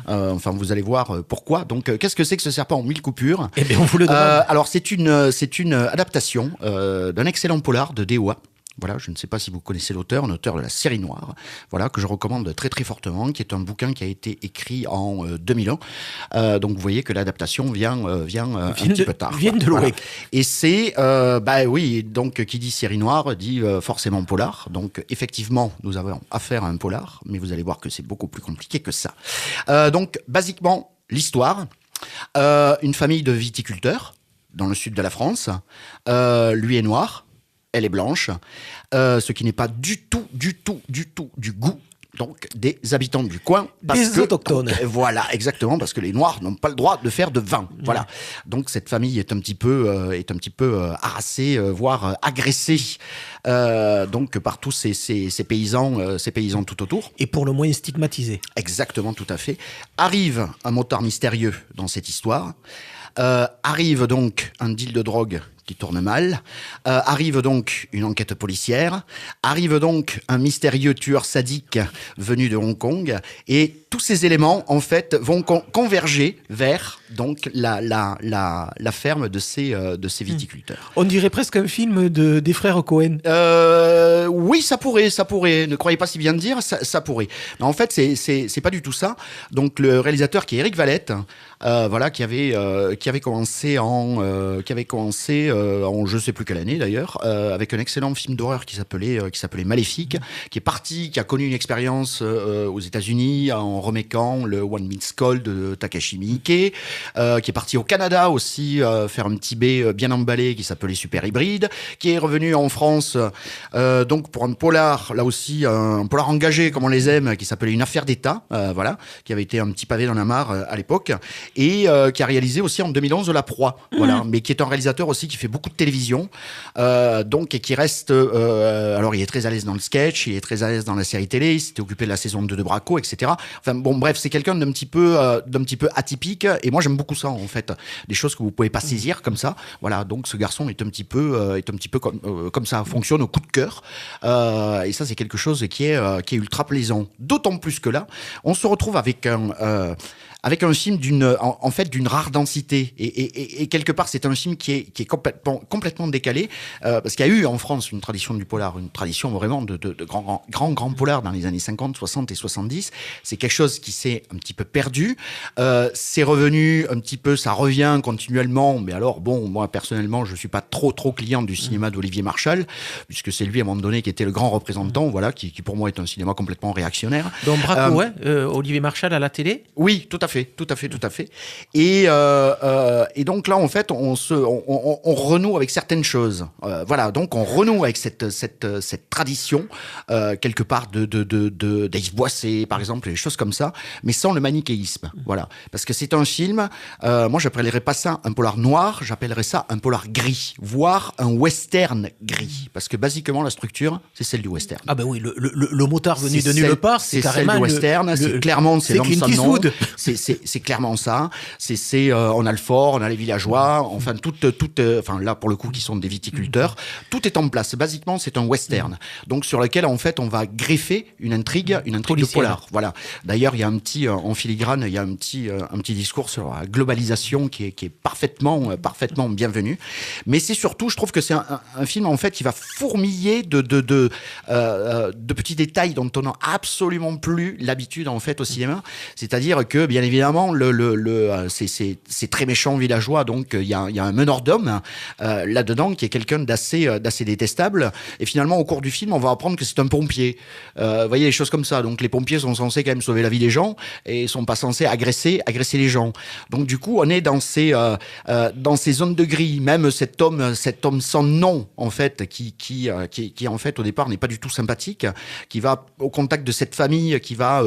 Enfin, vous allez voir pourquoi. Donc, qu'est-ce que c'est que ce serpent en 1000 coupures? Eh bien, on vous le demande. Alors, c'est une adaptation d'un excellent polar de DOA. Voilà, je ne sais pas si vous connaissez l'auteur, un auteur de la série noire, voilà, que je recommande très très fortement, qui est un bouquin qui a été écrit en 2001. Donc vous voyez que l'adaptation vient un petit peu tard. Vient de Voilà. l'Ouest. Et c'est, oui, donc qui dit série noire dit forcément polar. Donc effectivement, nous avons affaire à un polar, mais vous allez voir que c'est beaucoup plus compliqué que ça. Donc basiquement, l'histoire, une famille de viticulteurs dans le sud de la France, lui est noir. Elle est blanche, ce qui n'est pas du tout du goût donc des habitants du coin. Des autochtones. Voilà, exactement, parce que les Noirs n'ont pas le droit de faire de vin. Voilà. Donc cette famille est un petit peu harassée, voire agressée, donc par tous ces paysans tout autour. Et pour le moins stigmatisé. Exactement, tout à fait. Arrive un motard mystérieux dans cette histoire. Arrive donc un deal de drogue qui tourne mal, arrive donc une enquête policière, arrive donc un mystérieux tueur sadique venu de Hong Kong, et tous ces éléments en fait vont converger vers donc la ferme de ces viticulteurs. On dirait presque un film des frères Cohen. Oui, ça pourrait. Ne croyez pas si bien dire, ça pourrait. Mais en fait, c'est pas du tout ça. Donc le réalisateur qui est Éric Valette, voilà, qui avait commencé en je sais plus quelle année d'ailleurs, avec un excellent film d'horreur qui s'appelait Maléfique, qui a connu une expérience aux États-Unis en remakant le One Meat Skull de Takashi Miike, qui est parti au Canada aussi faire un petit B bien emballé qui s'appelait Super Hybride, qui est revenu en France donc pour un polar, là aussi un polar engagé comme on les aime, qui s'appelait Une affaire d'État, voilà, qui avait été un petit pavé dans la mare à l'époque, et qui a réalisé aussi en 2011 La Proie, voilà, mais qui est un réalisateur aussi qui fait beaucoup de télévision, donc, et qui reste alors il est très à l'aise dans le sketch, il est très à l'aise dans la série télé, il s'était occupé de la saison 2 de Braco, etc. Enfin bon, bref, c'est quelqu'un d'un petit peu atypique, et moi j'aime beaucoup ça en fait, des choses que vous pouvez pas saisir comme ça, voilà. Donc ce garçon est un petit peu comme ça, fonctionne au coup de cœur, et ça c'est quelque chose qui est ultra plaisant, d'autant plus que là on se retrouve avec un film d'une rare densité, et quelque part c'est un film qui est complètement décalé, parce qu'il y a eu en France une tradition du polar, une tradition vraiment de grands polars dans les années 50, 60 et 70. C'est quelque chose qui s'est un petit peu perdu, c'est revenu un petit peu, ça revient continuellement, mais alors bon, moi personnellement je suis pas trop client du cinéma d'Olivier Marchal, puisque c'est lui à un moment donné qui était le grand représentant, voilà, qui pour moi est un cinéma complètement réactionnaire. Donc Braco, Olivier Marchal à la télé. Oui, tout à fait. fait. Et donc là, en fait, on renoue avec certaines choses. Voilà, donc on renoue avec cette tradition, quelque part, d'Yves Boisset, par exemple, des choses comme ça, mais sans le manichéisme. Voilà, parce que c'est un film, moi j'appellerais pas ça un polar noir, j'appellerais ça un polar gris, voire un western gris, parce que basiquement la structure, c'est celle du western. Ah ben oui, le motard venu de nulle part, c'est carrément celle du western, c'est clairement, c'est l'homme sans nom, c'est clairement ça, on a le fort, on a les villageois, enfin enfin là pour le coup qui sont des viticulteurs, tout est en place, basiquement c'est un western, donc sur lequel en fait on va greffer une intrigue de polar, voilà. D'ailleurs il y a un petit, en filigrane, il y a un petit discours sur la globalisation qui est parfaitement bienvenu, mais c'est surtout, je trouve que c'est un film en fait qui va fourmiller de petits détails dont on n'a absolument plus l'habitude en fait au cinéma. C'est-à-dire que bien évidemment c'est très méchant villageois, donc il y a un meneur d'hommes là-dedans qui est quelqu'un d'assez détestable, et finalement au cours du film on va apprendre que c'est un pompier. Vous voyez, les choses comme ça. Donc les pompiers sont censés quand même sauver la vie des gens et sont pas censés agresser les gens. Donc du coup on est dans ces zones de gris. Même cet homme sans nom en fait qui en fait au départ n'est pas du tout sympathique, qui va au contact de cette famille, qui va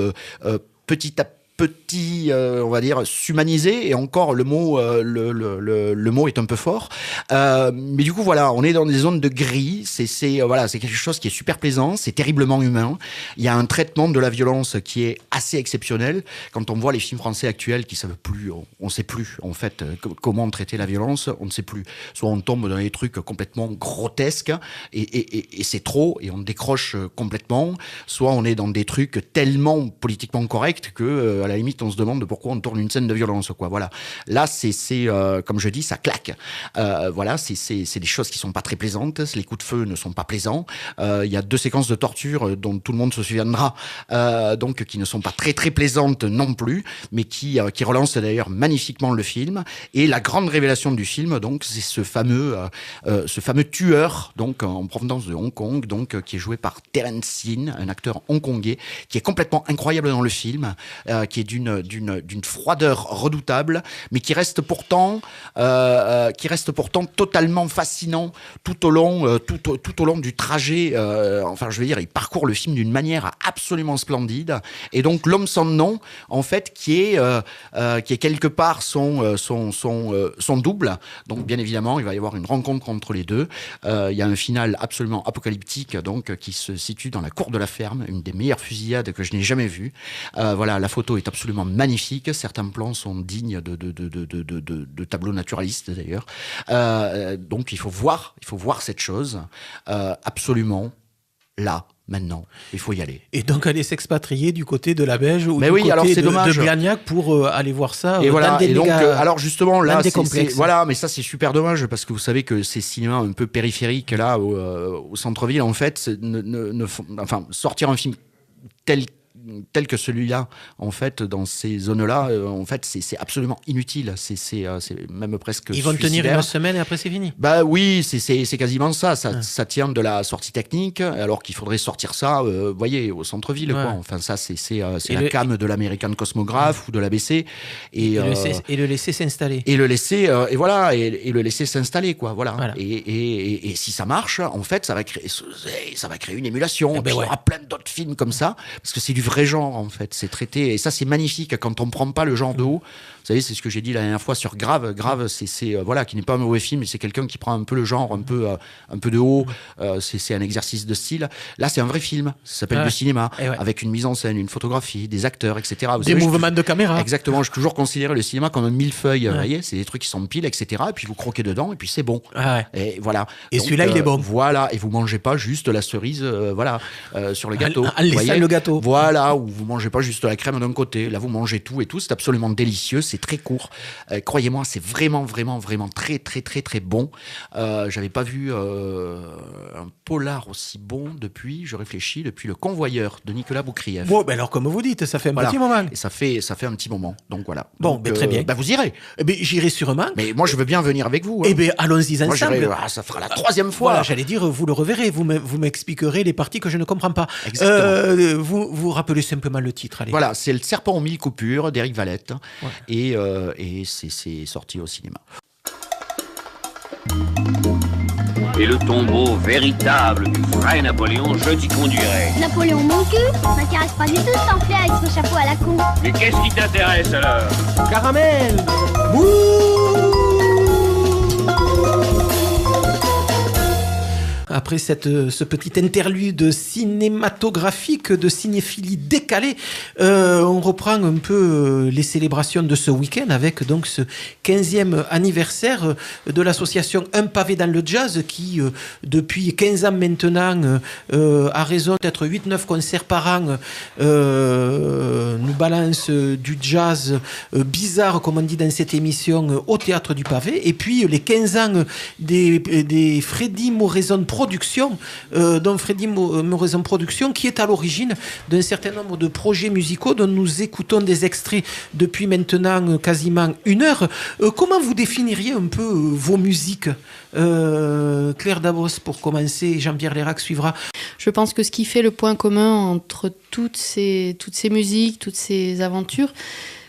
petit à petit, on va dire, s'humaniser, et encore le mot est un peu fort, mais du coup voilà, on est dans des zones de gris, c'est quelque chose qui est super plaisant, c'est terriblement humain, il y a un traitement de la violence qui est assez exceptionnel. Quand on voit les films français actuels qui savent plus, on sait plus en fait comment traiter la violence, on ne sait plus, soit on tombe dans des trucs complètement grotesques et c'est trop et on décroche complètement, soit on est dans des trucs tellement politiquement corrects que à la limite on se demande pourquoi on tourne une scène de violence, quoi. Voilà, là c'est comme je dis, ça claque, voilà, c'est des choses qui sont pas très plaisantes, les coups de feu ne sont pas plaisants, il y a 2 séquences de torture dont tout le monde se souviendra, donc qui ne sont pas très très plaisantes non plus, mais qui relancent d'ailleurs magnifiquement le film. Et la grande révélation du film, donc, c'est ce fameux tueur, donc en provenance de Hong Kong, donc qui est joué par Terence Yin, un acteur hongkongais qui est complètement incroyable dans le film, qui est d'une froideur redoutable, mais qui reste pourtant totalement fascinant tout au long du trajet. Enfin, je veux dire, il parcourt le film d'une manière absolument splendide. Et donc, l'homme sans nom, en fait, qui est quelque part son double. Donc, bien évidemment, il va y avoir une rencontre entre les deux. Il y a un final absolument apocalyptique, donc, qui se situe dans la cour de la ferme, une des meilleures fusillades que je n'ai jamais vues. Voilà, la photo est absolument magnifique. Certains plans sont dignes de tableaux naturalistes, d'ailleurs. Donc, il faut voir cette chose absolument là. Maintenant, il faut y aller. Et donc aller s'expatrier du côté de la Belge ou mais du oui, côté alors c'est de dommage. Blagnac pour aller voir ça. Et voilà. Dans des et donc, alors justement là, voilà, mais ça c'est super dommage parce que vous savez que ces cinémas un peu périphériques là au centre-ville, en fait, enfin sortir un film tel que celui-là, en fait, dans ces zones-là, en fait, c'est absolument inutile. C'est même presque Ils vont suicidaire. tenir une semaine et après c'est fini. Bah oui, c'est quasiment ça. Ça tient de la sortie technique, alors qu'il faudrait sortir ça, voyez, au centre-ville, quoi. Enfin, ça, c'est la cam de l'American Cosmograph ou de l'ABC. Et le laisser s'installer. Et le laisser, et voilà, et le laisser s'installer, quoi. Voilà. Et si ça marche, en fait, ça va créer une émulation. Et puis, il y aura plein d'autres films comme ça, parce que c'est du vrai genre, en fait, c'est traité, et ça c'est magnifique quand on prend pas le genre de haut. Vous savez, c'est ce que j'ai dit la dernière fois sur Grave, c'est voilà, qui n'est pas un mauvais film, mais c'est quelqu'un qui prend un peu le genre un peu de haut, c'est un exercice de style. Là c'est un vrai film, ça s'appelle du cinéma, avec une mise en scène, une photographie, des acteurs, etc. Des mouvements de caméra. Exactement, je toujours considéré le cinéma comme un millefeuille, vous voyez, c'est des trucs qui s'empilent, etc. Et puis vous croquez dedans, et puis c'est bon. Et voilà. Et celui-là il est bon. Voilà, et vous mangez pas juste la cerise, sur le gâteau. Le gâteau. Voilà, où vous mangez pas juste la crème d'un côté, là vous mangez tout et tout, c'est absolument délicieux, c'est très court. Croyez-moi, c'est vraiment très très très très bon. J'avais pas vu un polar aussi bon depuis Le Convoyeur de Nicolas Boukrieff. Bon, ben alors comme vous dites, ça fait un petit moment. Et ça fait un petit moment, donc voilà. Bon, donc, très bien. Vous irez. J'irai sûrement. Mais moi je veux bien venir avec vous. Eh bien, allons-y ensemble. Ça fera la 3e fois. Voilà, j'allais dire, vous le reverrez, vous m'expliquerez les parties que je ne comprends pas. Exactement. Vous rappelez rappeler simplement le titre, allez. Voilà, c'est Le Serpent aux 1000 coupures d'Éric Valette. Ouais. Et c'est sorti au cinéma. Et le tombeau véritable du vrai Napoléon, je t'y conduirai. Napoléon mon cul, ça m'intéresse pas du tout ce t'enfler avec ce chapeau à la con. Mais qu'est-ce qui t'intéresse alors? Caramel. Après ce petit interlude cinématographique de cinéphilie décalée, on reprend un peu les célébrations de ce week-end avec donc ce 15e anniversaire de l'association Un pavé dans le jazz qui, depuis 15 ans maintenant, à raison d'être 8-9 concerts par an, nous balance du jazz bizarre, comme on dit dans cette émission, au Théâtre du Pavé. Et puis les 15 ans des Freddy Moraison Production, dont Freddy Moraison Production, qui est à l'origine d'un certain nombre de projets musicaux dont nous écoutons des extraits depuis maintenant quasiment 1 heure. Comment vous définiriez un peu vos musiques? Claire Dabos pour commencer, Jean-Pierre Lérac suivra. Je pense que ce qui fait le point commun entre toutes ces musiques, toutes ces aventures,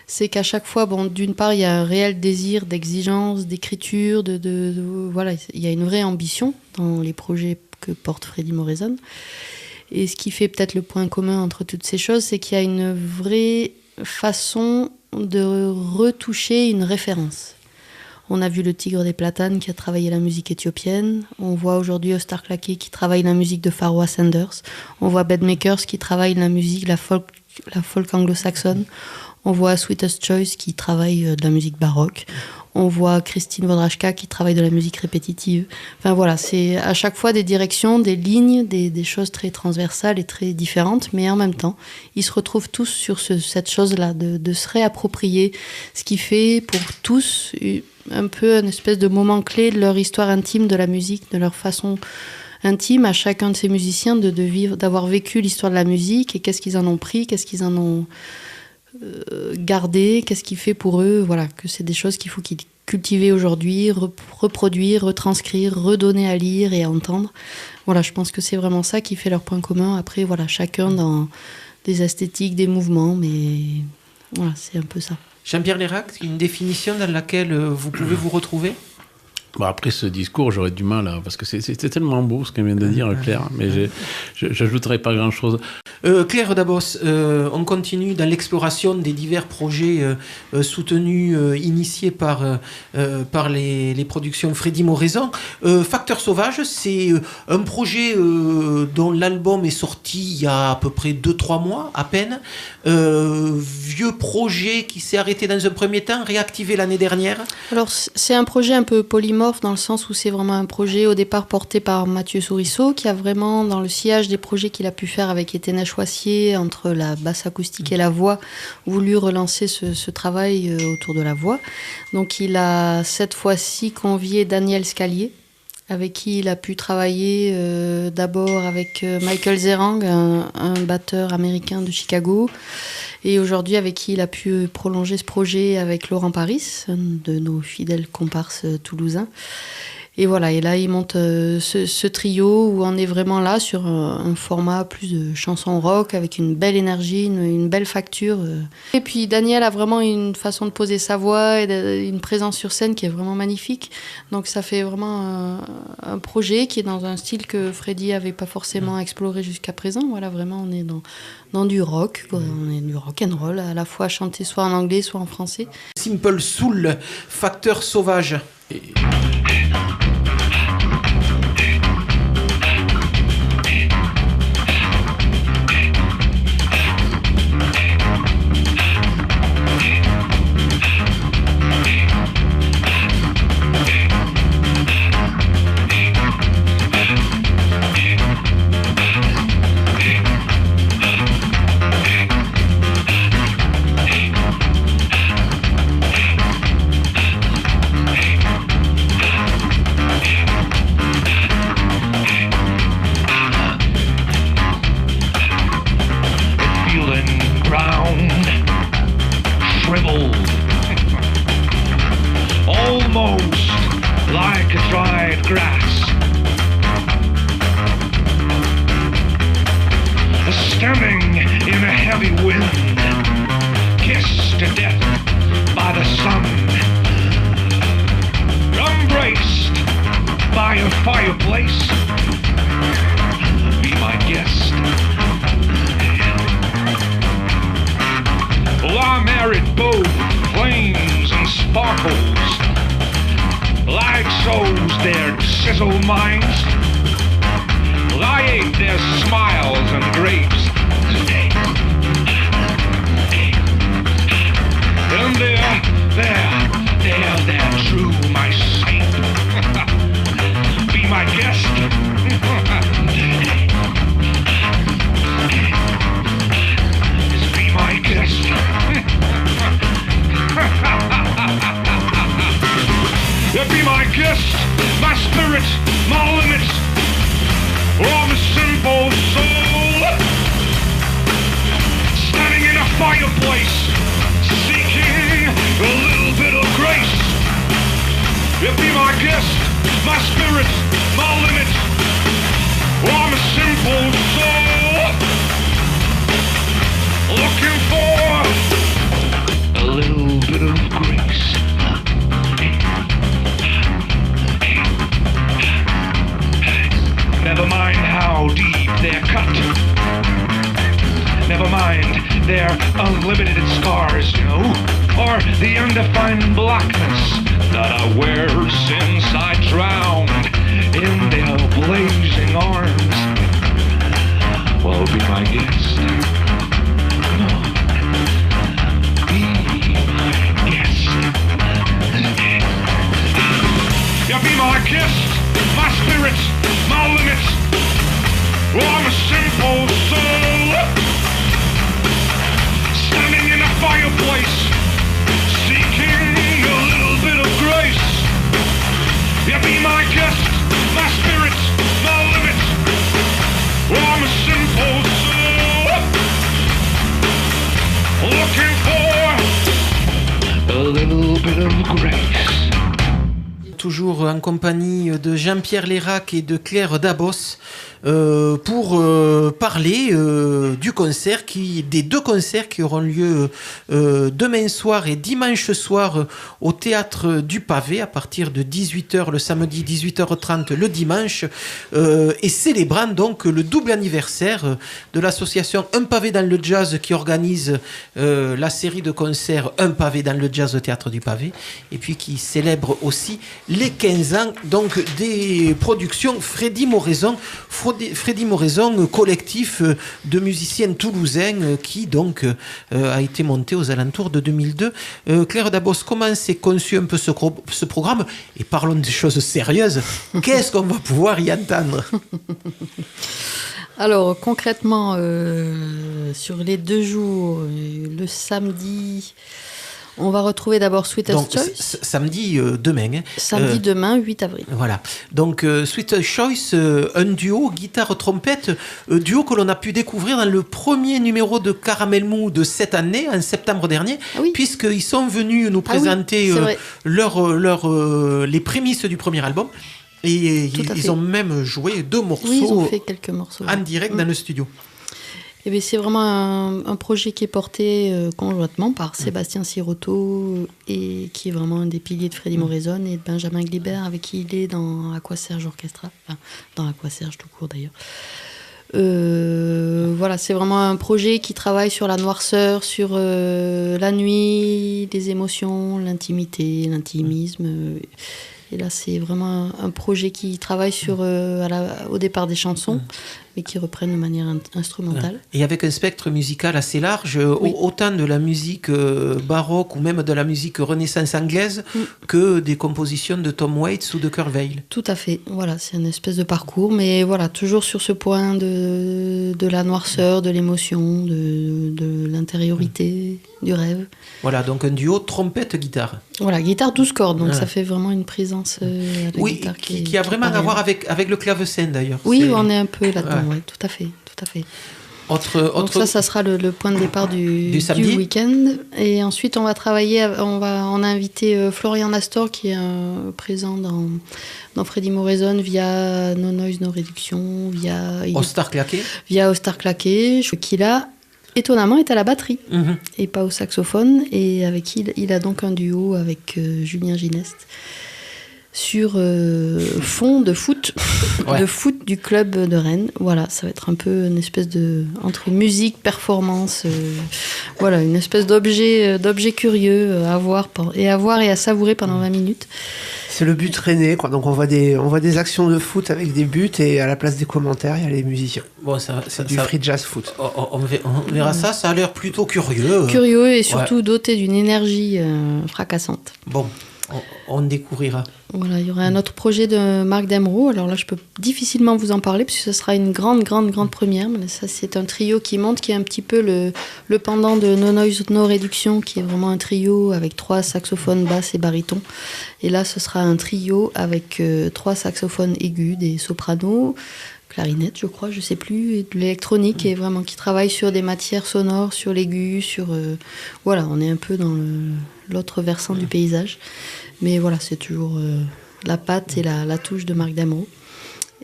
c'est qu'à chaque fois, bon, d'une part, il y a un réel désir d'exigence, d'écriture, voilà, il y a une vraie ambition dans les projets que porte Freddy Moraison. Et ce qui fait peut-être le point commun entre toutes ces choses, c'est qu'il y a une vraie façon de retoucher une référence. On a vu le Tigre des Platanes qui a travaillé la musique éthiopienne. On voit aujourd'hui Ostar Claquet qui travaille la musique de Pharoah Sanders. On voit Bedmakers qui travaille la musique, la folk anglo-saxonne. On voit Sweetest Choice qui travaille de la musique baroque. On voit Christine Wodrachka qui travaille de la musique répétitive. Enfin voilà, c'est à chaque fois des directions, des lignes, des choses très transversales et très différentes, mais en même temps, ils se retrouvent tous sur cette chose-là, de se réapproprier ce qui fait pour tous un peu une espèce de moment clé de leur histoire intime de la musique, de leur façon intime à chacun de ces musiciens de vivre, d'avoir vécu l'histoire de la musique et qu'est-ce qu'ils en ont pris, qu'est-ce qu'ils en ont garder, qu'est-ce qui fait pour eux, voilà, que c'est des choses qu'il faut qu'ils cultiver aujourd'hui, reproduire, retranscrire, redonner à lire et à entendre. Voilà, je pense que c'est vraiment ça qui fait leur point commun. Après, voilà, chacun dans des esthétiques, des mouvements, mais voilà, c'est un peu ça. Jean-Pierre Lérac, une définition dans laquelle vous pouvez vous retrouver? Bon, après ce discours, j'aurais du mal, parce que c'était tellement beau ce qu'elle vient de dire, Claire, mais j'ajouterai pas grand-chose. Claire Dabos, on continue dans l'exploration des divers projets soutenus, initiés par les productions Freddy Moraison. Facteur Sauvage, c'est un projet dont l'album est sorti il y a à peu près 2-3 mois, à peine. Vieux projet qui s'est arrêté dans un premier temps, réactivé l'année dernière. Alors, c'est un projet un peu polymorphe dans le sens où c'est vraiment un projet au départ porté par Mathieu Sourisseau qui a vraiment, dans le sillage des projets qu'il a pu faire avec Étienne Choissier, entre la basse acoustique et la voix, voulu relancer ce travail autour de la voix. Donc il a cette fois-ci convié Daniel Scalier, avec qui il a pu travailler d'abord avec Michael Zerang, un batteur américain de Chicago, et aujourd'hui avec qui il a pu prolonger ce projet avec Laurent Paris, un de nos fidèles comparses toulousains. Et voilà, et là il monte ce trio où on est vraiment là sur un format plus de chansons rock avec une belle énergie, une belle facture. Et puis Daniel a vraiment une façon de poser sa voix et une présence sur scène qui est vraiment magnifique. Donc ça fait vraiment un projet qui est dans un style que Freddy n'avait pas forcément exploré jusqu'à présent. Voilà, vraiment on est dans du rock, quoi. On est du rock and roll, à la fois chanté soit en anglais soit en français. Simple Soul, Facteur Sauvage. Standing in a fireplace. Be my guest. Well, I'm arid both flames and sparkles. Light shows their chiseled minds. Well, I ate their smiles and grapes. And they're true, my saint. Be my guest. Just be my guest. Yeah, be my guest, my spirit, my limits. Oh, I'm a simple soul, standing in a fireplace, seeking a little bit of grace. Yeah, be my guest, my spirit, my limits. Oh, I'm a simple soul, looking for a little bit of grace. Never mind how deep they're cut. Never mind their unlimited scars, you know, or the undefined blackness that I wear since I drowned in their blazing arms. Well, be my guest. No. Be my guest. Yeah, be my guest, my spirit, my limits. Oh, I'm a simple soul, standing in a fireplace, seeking a little bit of grace. Yeah, be my guest, my spirit, my limits. Oh, I'm a simple soul, looking for a little bit of grace. Toujours en compagnie de Jean-Pierre Lérac et de Claire Dabos pour parler du concert des deux concerts qui auront lieu demain soir et dimanche soir au Théâtre du Pavé à partir de 18h le samedi, 18h30 le dimanche, et célébrant donc le double anniversaire de l'association Un Pavé dans le Jazz qui organise la série de concerts Un Pavé dans le Jazz au Théâtre du Pavé, et puis qui célèbre aussi les 15 ans donc des productions Freddy Moraison, collectif de musiciens toulousains qui donc a été monté aux alentours de 2002. Claire Dabos, comment s'est conçu un peu ce programme? Et parlons des choses sérieuses. Qu'est-ce qu'on va pouvoir y entendre? Alors concrètement, sur les 2 jours, le samedi, on va retrouver d'abord Sweetest Choice. Samedi demain. Hein. Samedi demain, 8 avril. Voilà. Donc Sweetest Choice, un duo guitare-trompette, duo que l'on a pu découvrir dans le premier numéro de Caramel Mou de cette année, en septembre dernier, puisqu'ils sont venus nous présenter les prémices du premier album. Et ils ont même joué 2 morceaux, ils ont fait quelques morceaux en direct dans le studio. Et bien, c'est vraiment un projet qui est porté conjointement par Sébastien Sirotto, et qui est vraiment un des piliers de Freddy Moraison, et de Benjamin Glibert, avec qui il est dans Aquaserge Orchestra, enfin, dans Aquaserge tout court d'ailleurs. Voilà, c'est vraiment un projet qui travaille sur la noirceur, sur la nuit, les émotions, l'intimité, l'intimisme. Et là, c'est vraiment un projet qui travaille sur, au départ des chansons, mais qui reprennent de manière instrumentale. Et avec un spectre musical assez large, autant de la musique baroque ou même de la musique renaissance anglaise que des compositions de Tom Waits ou de Kurt Weill. Tout à fait, voilà, c'est une espèce de parcours, mais voilà, toujours sur ce point de la noirceur, de l'émotion, de l'intériorité, du rêve. Voilà, donc un duo trompette-guitare. Voilà, guitare 12 cordes, donc ça fait vraiment une présence à la guitare qui a vraiment à voir avec le clavecin d'ailleurs. Oui, on est un peu là-dedans, tout à fait. Donc ça sera le point de départ du week-end. Et ensuite, on va travailler, on a invité Florian Astor, qui est présent dans Freddy Moraison via No Noise, No Reduction, via Ostar Claquet, qui là, étonnamment, est à la batterie et pas au saxophone, et avec qui il a donc un duo avec Julien Gineste sur fond de foot, de foot du club de Rennes. Voilà, ça va être un peu une espèce de entre musique, performance, voilà, une espèce d'objet curieux à voir et à savourer pendant 20 minutes. C'est le but rennais, quoi. Donc on voit des actions de foot avec des buts et à la place des commentaires, il y a les musiciens. Bon, c'est du free jazz foot. On verra ça, ça a l'air plutôt curieux. Curieux et surtout doté d'une énergie fracassante. Bon, on découvrira. Voilà, il y aura un autre projet de Marc Demroux. Alors là, je peux difficilement vous en parler puisque ce sera une grande première. Mais ça, c'est un trio qui monte, qui est un petit peu le pendant de No Noise, No Reduction, qui est vraiment un trio avec 3 saxophones, basses et barytons. Et là, ce sera un trio avec 3 saxophones aigus, des sopranos, clarinette, je crois, je sais plus, et de l'électronique, et vraiment qui travaille sur des matières sonores, sur l'aigu, sur... voilà, on est un peu dans l'autre versant du paysage. Mais voilà, c'est toujours la patte et la touche de Marc Demroux.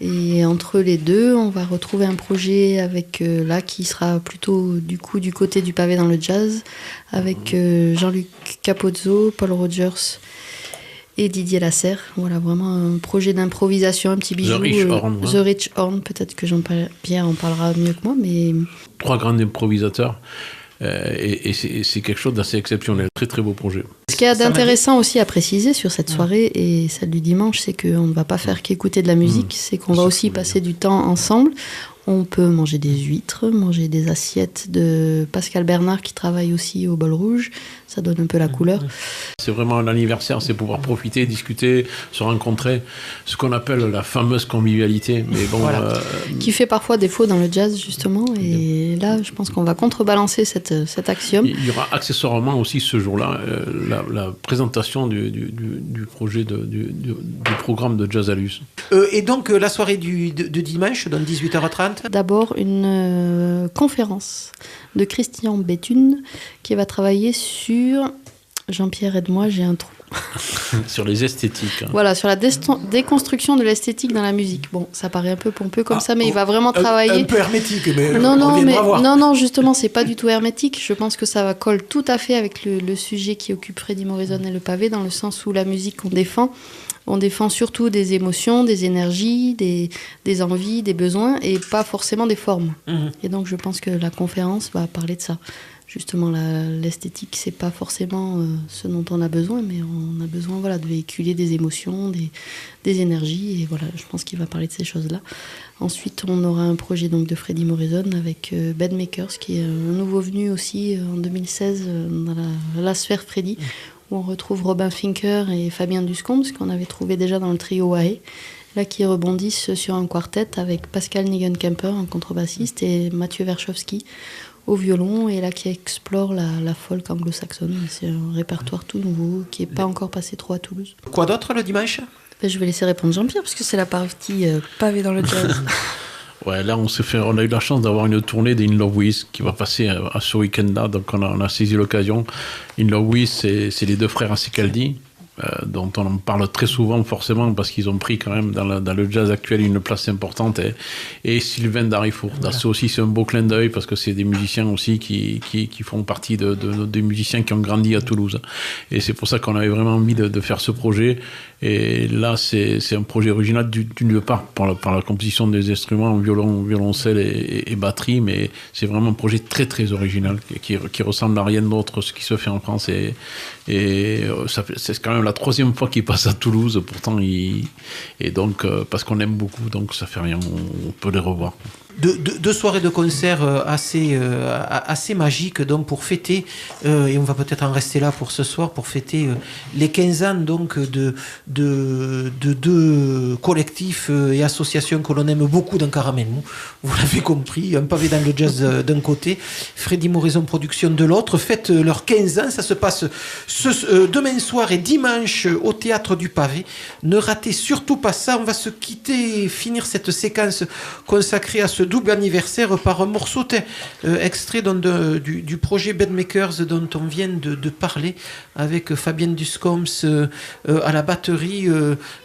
Et entre les deux, on va retrouver un projet avec là qui sera plutôt du côté du pavé dans le jazz, avec Jean-Luc Capozzo, Paul Rogers et Didier Lasserre. Voilà, vraiment un projet d'improvisation, un petit bijou. The Rich Horn, peut-être que Jean-Pierre en parlera mieux que moi, mais... 3 grands improvisateurs. Et c'est quelque chose d'assez exceptionnel. Très très beau projet. Ce qu'il y a d'intéressant aussi à préciser sur cette soirée et celle du dimanche, c'est qu'on ne va pas faire qu'écouter de la musique, c'est qu'on va aussi passer du temps ensemble. On peut manger des huîtres, manger des assiettes de Pascal Bernard qui travaille aussi au Bol Rouge. Ça donne un peu la couleur. C'est vraiment un anniversaire, c'est pouvoir profiter, discuter, se rencontrer. Ce qu'on appelle la fameuse convivialité. Mais bon, voilà. Qui fait parfois défaut dans le jazz, justement. Et là, je pense qu'on va contrebalancer cet axiome. Il y aura accessoirement aussi ce jour-là la présentation du projet du programme de Jazzalus. Et donc, la soirée de dimanche, donc 18h30. D'abord, une conférence de Christian Béthune qui va travailler sur... Jean-Pierre, aide-moi, j'ai un trou. Sur les esthétiques. Hein. Voilà, sur la déconstruction de l'esthétique dans la musique. Bon, ça paraît un peu pompeux comme ça, mais il va vraiment travailler... Un peu hermétique, mais non, justement, c'est pas du tout hermétique. Je pense que ça colle tout à fait avec le sujet qui occupe Freddy Morrison et le pavé, dans le sens où la musique qu'on défend, on défend surtout des émotions, des énergies, des envies, des besoins, et pas forcément des formes. Et donc, je pense que la conférence va parler de ça. Justement, l'esthétique, c'est pas forcément ce dont on a besoin, mais on a besoin de véhiculer des émotions, des énergies, et voilà, je pense qu'il va parler de ces choses-là. Ensuite, on aura un projet donc de Freddy Morrison avec Bedmakers, qui est un nouveau venu aussi en 2016 dans la sphère Freddy, où on retrouve Robin Finker et Fabien Duscombe, ce qu'on avait trouvé déjà dans le trio Wahe, là qui rebondissent sur un quartet avec Pascal Nigenkemper, un contrebassiste, et Mathieu Verchowski au violon, et là qui explore la folk anglo-saxonne. C'est un répertoire tout nouveau qui n'est pas encore passé trop à Toulouse. Quoi d'autre le dimanche ? Je vais laisser répondre Jean-Pierre, parce que c'est la partie pavé dans le jazz. Ouais, là on a eu la chance d'avoir une tournée d'In Love With qui va passer à ce week-end-là, donc on a saisi l'occasion. In Love With, c'est les 2 frères Assicaldi, dont on en parle très souvent forcément parce qu'ils ont pris quand même dans le jazz actuel une place importante, et Sylvain Darifour. Voilà. C'est un beau clin d'œil parce que c'est des musiciens aussi qui font partie des musiciens qui ont grandi à Toulouse, et c'est pour ça qu'on avait vraiment envie de faire ce projet. Et là c'est un projet original d'une part par la composition des instruments, violoncelle et batterie, mais c'est vraiment un projet très très original qui ressemble à rien d'autre ce qui se fait en France, et c'est quand même la 3e fois qu'il passe à Toulouse, pourtant et donc parce qu'on aime beaucoup, donc ça fait rien, on peut les revoir. 2 soirées de concert assez magiques, donc pour fêter, et on va peut-être en rester là pour ce soir, pour fêter les 15 ans donc de 2 collectifs et associations que l'on aime beaucoup dans Caramel Mou. Vous l'avez compris, un pavé dans le jazz d'un côté, Freddy Morrison Production de l'autre, fêtent leurs 15 ans. Ça se passe demain soir et dimanche au Théâtre du Pavé. Ne ratez surtout pas ça. On va se quitter, finir cette séquence consacrée à ce double anniversaire par un morceau extrait du projet Bedmakers dont on vient de parler, avec Fabien Duscombe à la batterie,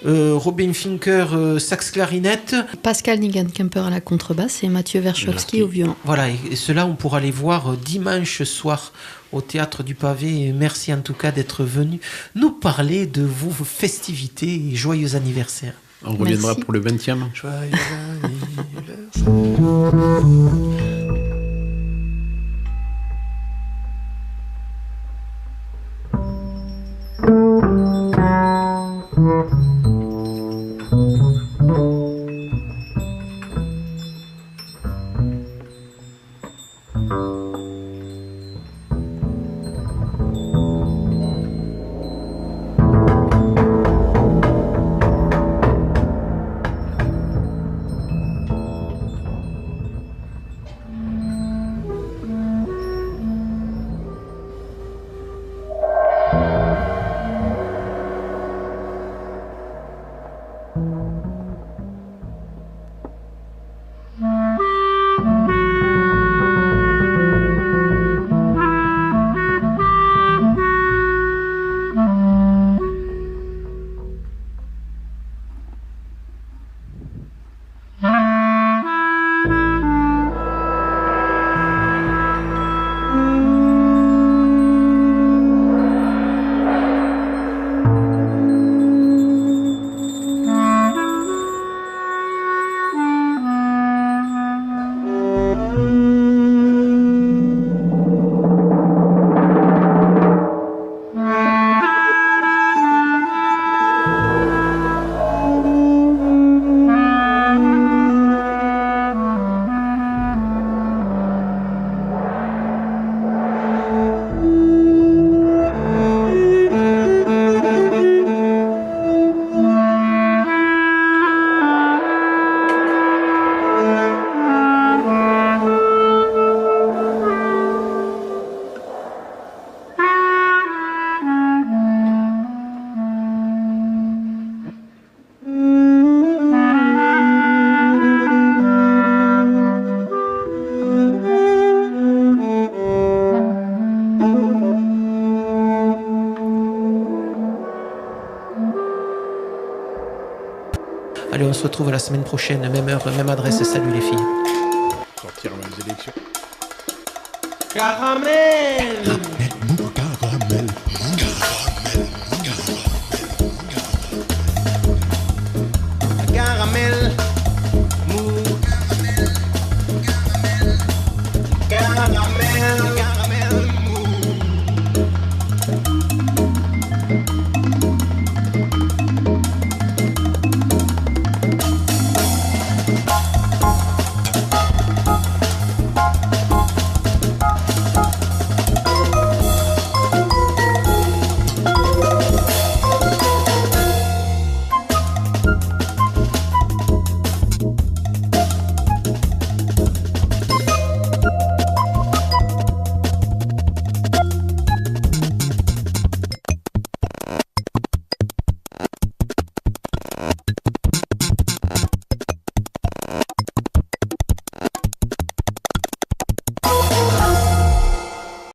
Robin Finker sax clarinette, Pascal Nigenkemper à la contrebasse et Mathieu Verchowski au violon. Voilà, et cela on pourra les voir dimanche soir au Théâtre du Pavé. Et merci en tout cas d'être venu nous parler de vos festivités et joyeux anniversaire. On reviendra Merci. pour le 20e. Joyeux anniversaire. Allez, on se retrouve la semaine prochaine, même heure, même adresse. Salut les filles. Sortir les élections. Caramel